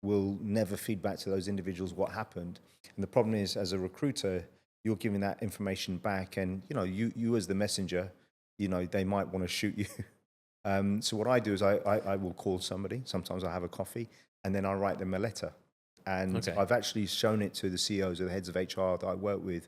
will never feed back to those individuals what happened. And the problem is, as a recruiter, you're giving that information back, and you as the messenger, they might want to shoot you. So what I do is I will call somebody. Sometimes I have a coffee, and then I write them a letter. And I've actually shown it to the CEOs or the heads of HR that I work with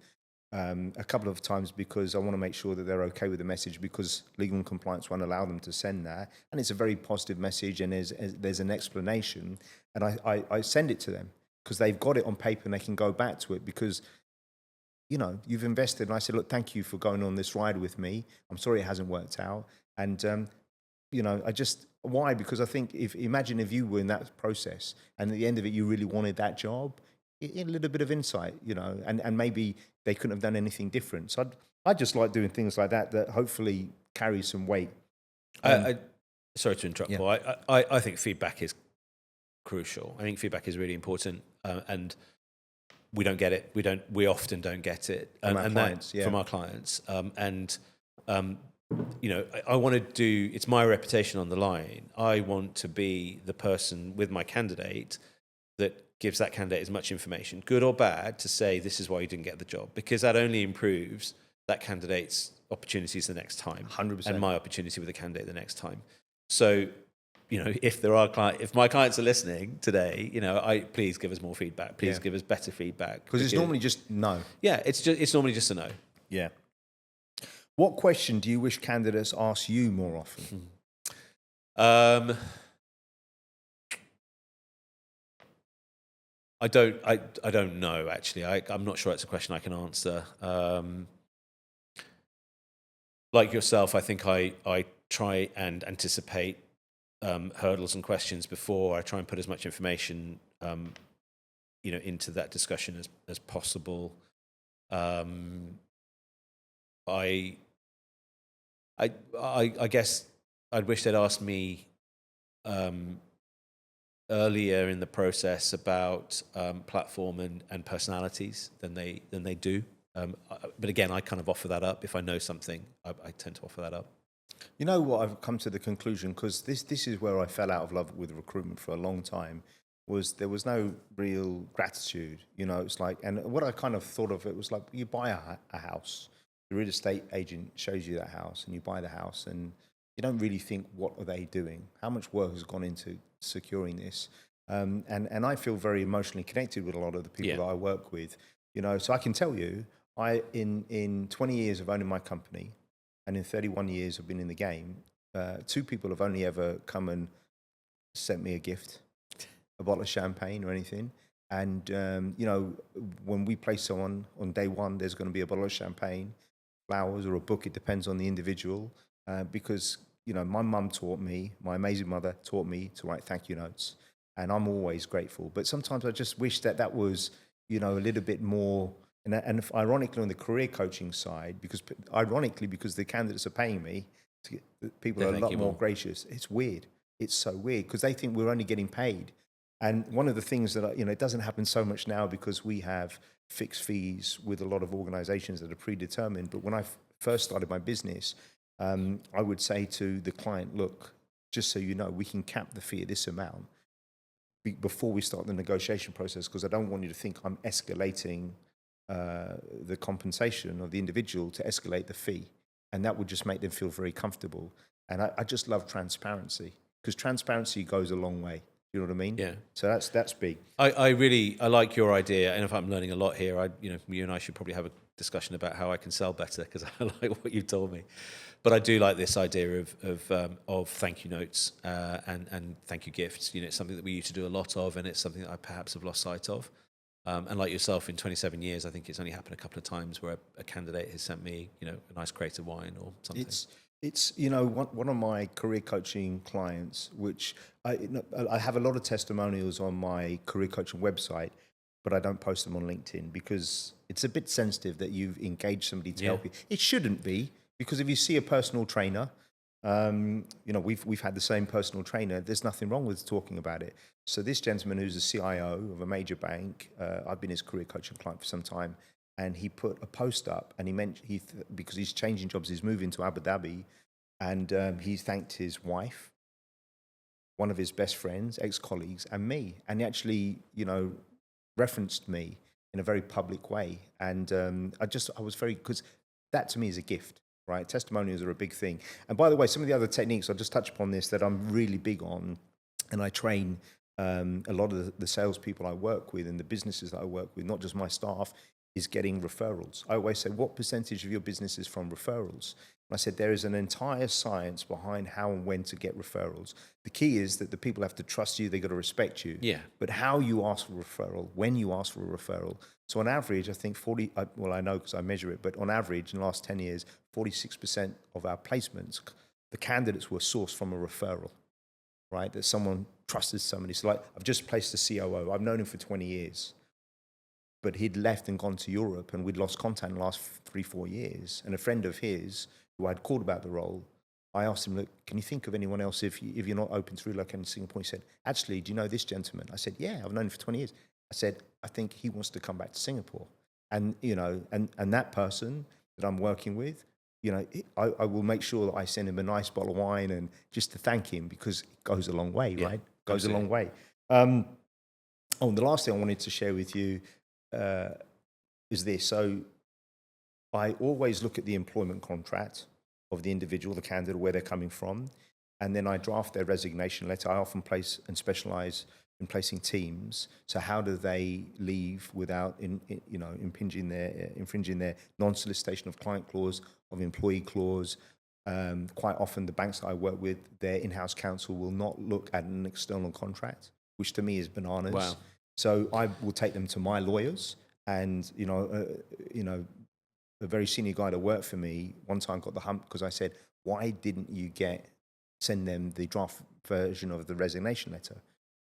a couple of times, because I want to make sure that they're okay with the message, because legal and compliance won't allow them to send that. And it's a very positive message, and there's an explanation. And I send it to them because they've got it on paper and they can go back to it, because you've invested. And I said, look, thank you for going on this ride with me. I'm sorry it hasn't worked out. And why? Because I think imagine if you were in that process and at the end of it, you really wanted that job, a little bit of insight, and maybe they couldn't have done anything different. So I just like doing things like that hopefully carry some weight. Sorry to interrupt, Paul. I think feedback is crucial. I think feedback is really important, and we don't get it. We often don't get it from our clients. From our clients, I want to do, it's my reputation on the line. I want to be the person with my candidate that gives that candidate as much information, good or bad, to say this is why you didn't get the job, because that only improves that candidate's opportunities the next time. 100%. And my opportunity with the candidate the next time. So, if my clients are listening today, please give us more feedback. Please give us better feedback. Because it's normally just no. Yeah, it's normally just a no. Yeah. What question do you wish candidates ask you more often? I don't know, actually. I'm not sure it's a question I can answer. Like yourself, I think I try and anticipate hurdles and questions before. I try and put as much information into that discussion as possible. I guess I'd wish they'd asked me earlier in the process about platform and personalities than they do. But again, I kind of offer that up. If I know something, I tend to offer that up. You know what, I've come to the conclusion, because this is where I fell out of love with recruitment for a long time, was there was no real gratitude. You know, it's like, and what I kind of thought of it was like, you buy a house, the real estate agent shows you that house, and you buy the house, and you don't really think, what are they doing? How much work has gone into securing this? And I feel very emotionally connected with a lot of the people that I work with. You know, so I can tell you, in 20 years of owning my company, and in 31 years of being in the game, 2 people have only ever come and sent me a gift, a bottle of champagne or anything. And, you know, when we place someone on day one, there's going to be a bottle of champagne, flowers, or a book. It depends on the individual. Because, you know, my mum taught me, my amazing mother taught me to write thank you notes. And I'm always grateful. But sometimes I just wish that was, you know, a little bit more. And if, ironically, on the career coaching side, because the candidates are paying me, people are a lot more gracious. It's weird. It's so weird, because they think we're only getting paid. And one of the things that, you know, it doesn't happen so much now because we have fixed fees with a lot of organizations that are predetermined. But when I first started my business, I would say to the client, look, just so you know, we can cap the fee at this amount before we start the negotiation process, because I don't want you to think I'm escalating the compensation of the individual to escalate the fee. And that would just make them feel very comfortable. And I just love transparency, because transparency goes a long way. You know what I mean? Yeah. So that's big. I like your idea, and if I'm learning a lot here, you and I should probably have a discussion about how I can sell better, because I like what you told me. But I do like this idea of thank you notes and thank you gifts. You know, it's something that we used to do a lot of, and it's something that I perhaps have lost sight of. And like yourself, in 27 years, I think it's only happened a couple of times where a candidate has sent me, you know, a nice crate of wine or something. It's you know, one of my career coaching clients, which I have a lot of testimonials on my career coaching website, but I don't post them on LinkedIn because it's a bit sensitive that you've engaged somebody to help you. It shouldn't be, because if you see a personal trainer, you know, we've had the same personal trainer. There's nothing wrong with talking about it. So this gentleman, who's the CIO of a major bank, I've been his career coaching client for some time, and he put a post up, and he mentioned because he's changing jobs, he's moving to Abu Dhabi, and he thanked his wife, one of his best friends, ex-colleagues, and me, and he actually, you know, referenced me in a very public way, and I was very, because that to me is a gift. Right, testimonials are a big thing. And by the way, some of the other techniques, I'll just touch upon this, that I'm really big on, and I train a lot of the salespeople I work with and the businesses that I work with, not just my staff, is getting referrals. I always say, what percentage of your business is from referrals? And I said, there is an entire science behind how and when to get referrals. The key is that the people have to trust you, they've got to respect you. Yeah. But how you ask for a referral, when you ask for a referral. So on average, I think I know because I measure it, but on average in the last 10 years, 46% of our placements, the candidates were sourced from a referral, right? That someone trusted somebody. So like, I've just placed a COO. I've known him for 20 years. But he'd left and gone to Europe, and we'd lost contact in the last 3-4 years. And a friend of his, who I'd called about the role, I asked him, look, can you think of anyone else if you're not open to relocating to Singapore? He said, actually, do you know this gentleman? I said, yeah, I've known him for 20 years. I said, I think he wants to come back to Singapore. And, you know, and that person that I'm working with, you know, I will make sure that I send him a nice bottle of wine, and just to thank him, because it goes a long way, right? Goes a long way. The last thing I wanted to share with you is this. So I always look at the employment contract of the individual, the candidate, where they're coming from, and then I draft their resignation letter. I often place and specialize in placing teams. So how do they leave without infringing their non-solicitation of client clause, of employee clause? Quite often the banks that I work with, their in-house counsel will not look at an external contract, which to me is bananas. Wow. So I will take them to my lawyers, and a very senior guy that worked for me one time got the hump because I said, why didn't you send them the draft version of the resignation letter?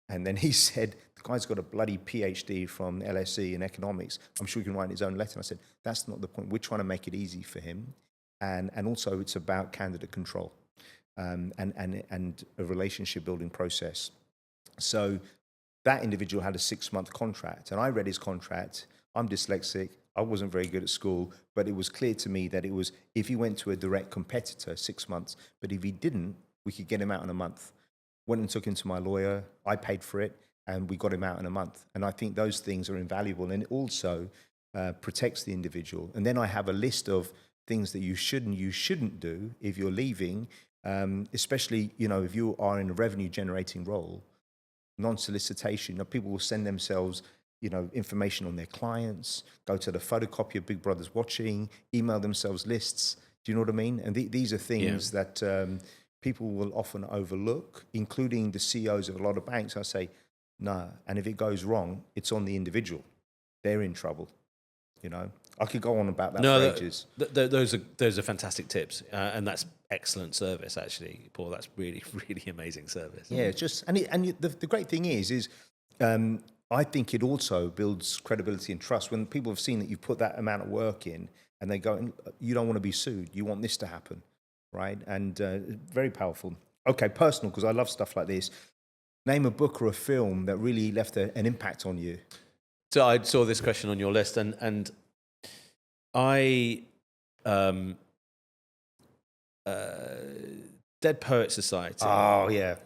And then he said, the guy's got a bloody PhD from LSE in economics. I'm sure he can write his own letter. And I said, that's not the point. We're trying to make it easy for him. And also it's about candidate control and a relationship building process. So that individual had a 6-month contract, and I read his contract. I'm dyslexic. I wasn't very good at school, but it was clear to me that it was if he went to a direct competitor, 6 months, but if he didn't, we could get him out in a month. Went and took him to my lawyer. I paid for it, and we got him out in a month. And I think those things are invaluable, and it also protects the individual. And then I have a list of things that you shouldn't do if you're leaving, especially, if you are in a revenue generating role. Non-solicitation. People will send themselves, information on their clients, go to the photocopier Big Brother's watching, email themselves lists. Do you know what I mean? And these are things that people will often overlook, including the CEOs of a lot of banks. I say, no. And if it goes wrong, it's on the individual. They're in trouble. I could go on about that for ages. Those are fantastic tips, and that's excellent service, actually, Paul. That's really, really amazing service. Yeah, the great thing is I think it also builds credibility and trust when people have seen that you put that amount of work in, and they go, you don't want to be sued. You want this to happen, right? And very powerful. Okay, personal, because I love stuff like this. Name a book or a film that really left an impact on you. So I saw this question on your list, and I, Dead Poet Society. Oh yeah.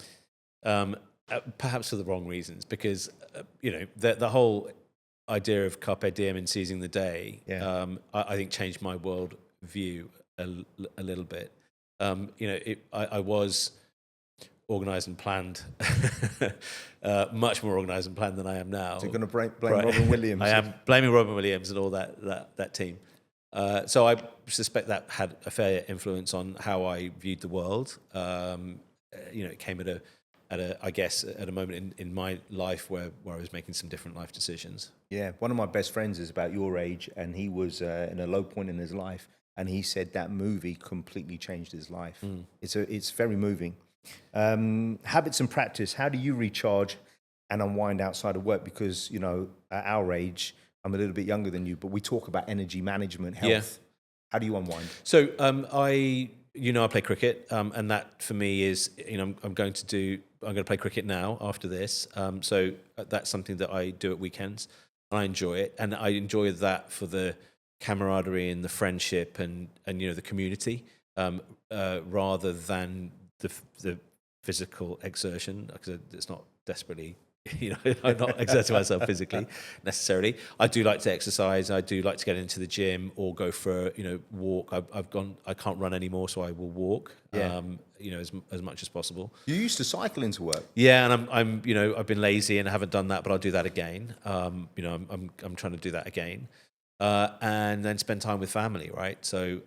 Perhaps for the wrong reasons, because the whole idea of Carpe Diem and seizing the day, I think changed my world view a little bit. I was organised and planned, much more organised and planned than I am now. So you're going to blame Robin Williams? I am blaming Robin Williams and all that team. So I suspect that had a fair influence on how I viewed the world. It came at a moment in my life where I was making some different life decisions. Yeah, one of my best friends is about your age, and he was in a low point in his life, and he said that movie completely changed his life. It's very moving. Habits and practice. How do you recharge and unwind outside of work? Because at our age, I'm a little bit younger than you, but we talk about energy management, health. Yeah. How do you unwind? So I play cricket, and that for me is I'm going to play cricket now after this. So that's something that I do at weekends. I enjoy it, and I enjoy that for the camaraderie and the friendship and the community, rather than the physical exertion, because it's not desperately, I'm not exerting myself physically necessarily. I do like to exercise. I do like to get into the gym or go for walk. I can't run anymore, so I will walk. Yeah. As much as possible. You used to cycle into work. Yeah, and I'm I've been lazy and I haven't done that, but I'll do that again. I'm trying to do that again. And then spend time with family, right? So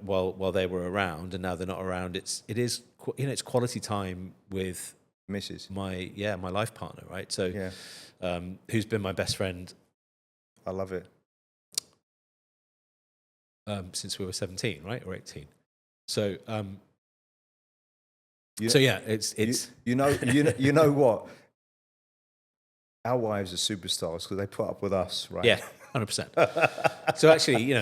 while they were around, and now they're not around, it's quality time with Mrs. my life partner, right? So yeah. Who's been my best friend? I love it. Since we were 17, right, or 18. So it's you know what? Our wives are superstars because they put up with us, right? Yeah. 100%. So actually,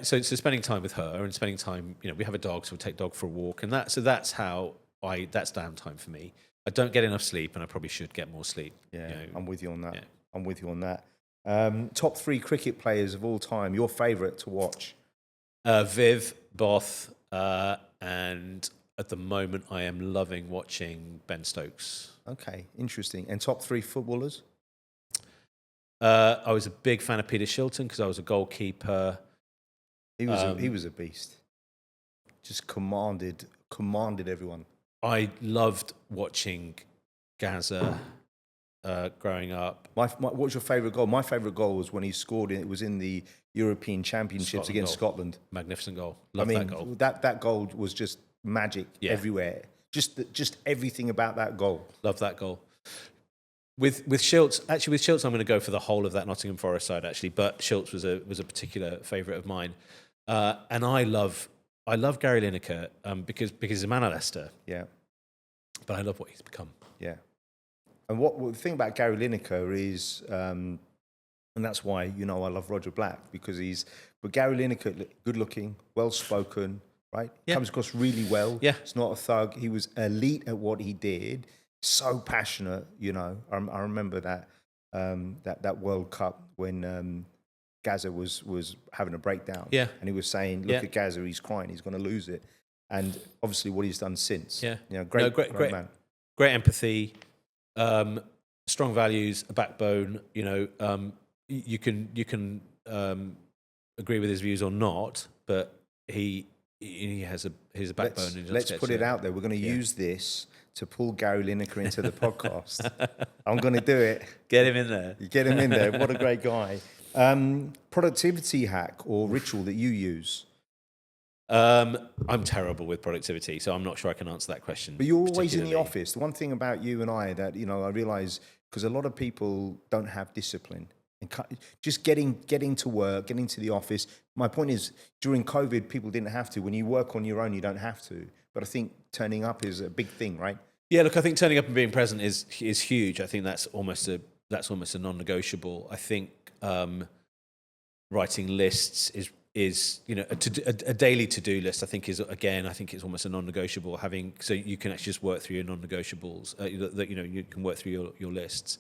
so spending time with her and spending time, we have a dog, so we take dog for a walk, and that's downtime for me. I don't get enough sleep, and I probably should get more sleep. Yeah, I'm with you on that. Yeah. I'm with you on that. Top 3 cricket players of all time. Your favourite to watch? Viv, Both, and at the moment, I am loving watching Ben Stokes. Okay, interesting. And top 3 footballers? I was a big fan of Peter Shilton because I was a goalkeeper. He was a beast. Just commanded everyone. I loved watching Gaza growing up. What was your favourite goal? My favourite goal was when he scored. It was in the European Championships against Scotland. Magnificent goal. That goal. That goal was just magic everywhere. Just everything about that goal. Love that goal. With Shilts, I'm going to go for the whole of that Nottingham Forest side, actually. But Shilts was a particular favourite of mine, and I love Gary Lineker because he's a man at Leicester. Yeah, but I love what he's become. Yeah, and the thing about Gary Lineker is, and that's why I love Roger Black because but Gary Lineker, good looking, well spoken, right? Yeah. Comes across really well. Yeah, he's not a thug. He was elite at what he did. so passionate. You know, I remember that World Cup when Gaza was having a breakdown. Yeah. And he was saying, "Look at Gaza, he's crying, he's going to lose it." And obviously, what he's done since. Yeah. You know, great man. Great empathy, strong values, a backbone. You know, you can agree with his views or not, but he has a backbone. Let's put it out there. We're going to use this to pull Gary Lineker into the podcast. I'm going to do it. Get him in there. You get him in there. What a great guy. Productivity hack or ritual that you use? I'm terrible with productivity, so I'm not sure I can answer that question. But you're always in the office. The one thing about you and I that, you know, I realise, because a lot of people don't have discipline. And just getting to work, getting to the office. My point is, during COVID, people didn't have to. When you work on your own, you don't have to. But I think turning up is a big thing, right? Yeah, look, I think turning up and being present is huge. I think that's almost a non-negotiable. I think writing lists is you know a daily to-do list. I think is almost a non-negotiable. So you can actually just work through your non-negotiables. That you know you can work through your lists.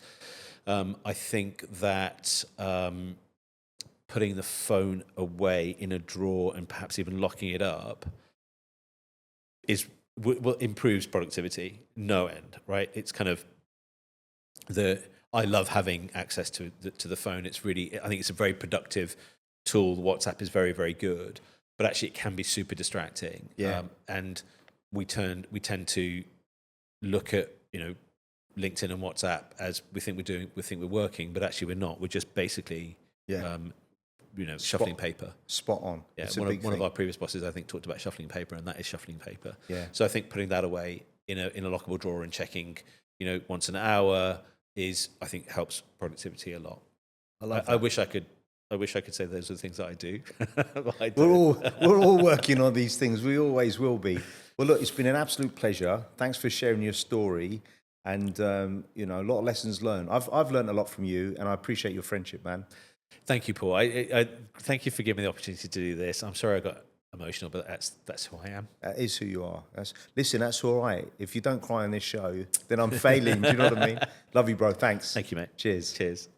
I think that putting the phone away in a drawer and perhaps even locking it up improves productivity no end, right? It's kind of I love having access to the phone. I think it's a very productive tool. WhatsApp is very, very good, but actually it can be super distracting. Yeah. And we tend to look at, you know, LinkedIn and WhatsApp as we think we're working, but actually we're not. We're just basically, shuffling paper. Spot on. Yeah. One of our previous bosses, I think, talked about shuffling paper, and that is shuffling paper. Yeah. So I think putting that away in a lockable drawer and checking, you know, once an hour I think helps productivity a lot. I love that. I wish I could say those are the things that I do. But We're all working on these things. We always will be. Well, look, it's been an absolute pleasure. Thanks for sharing your story, and a lot of lessons learned. I've learned a lot from you, and I appreciate your friendship, man. Thank you, Paul. I thank you for giving me the opportunity to do this. I'm sorry I got emotional, but that's who I am. That is who you are. That's all right. If you don't cry on this show, then I'm failing. Do you know what I mean? Love you, bro. Thanks. Thank you, mate. Cheers. Cheers.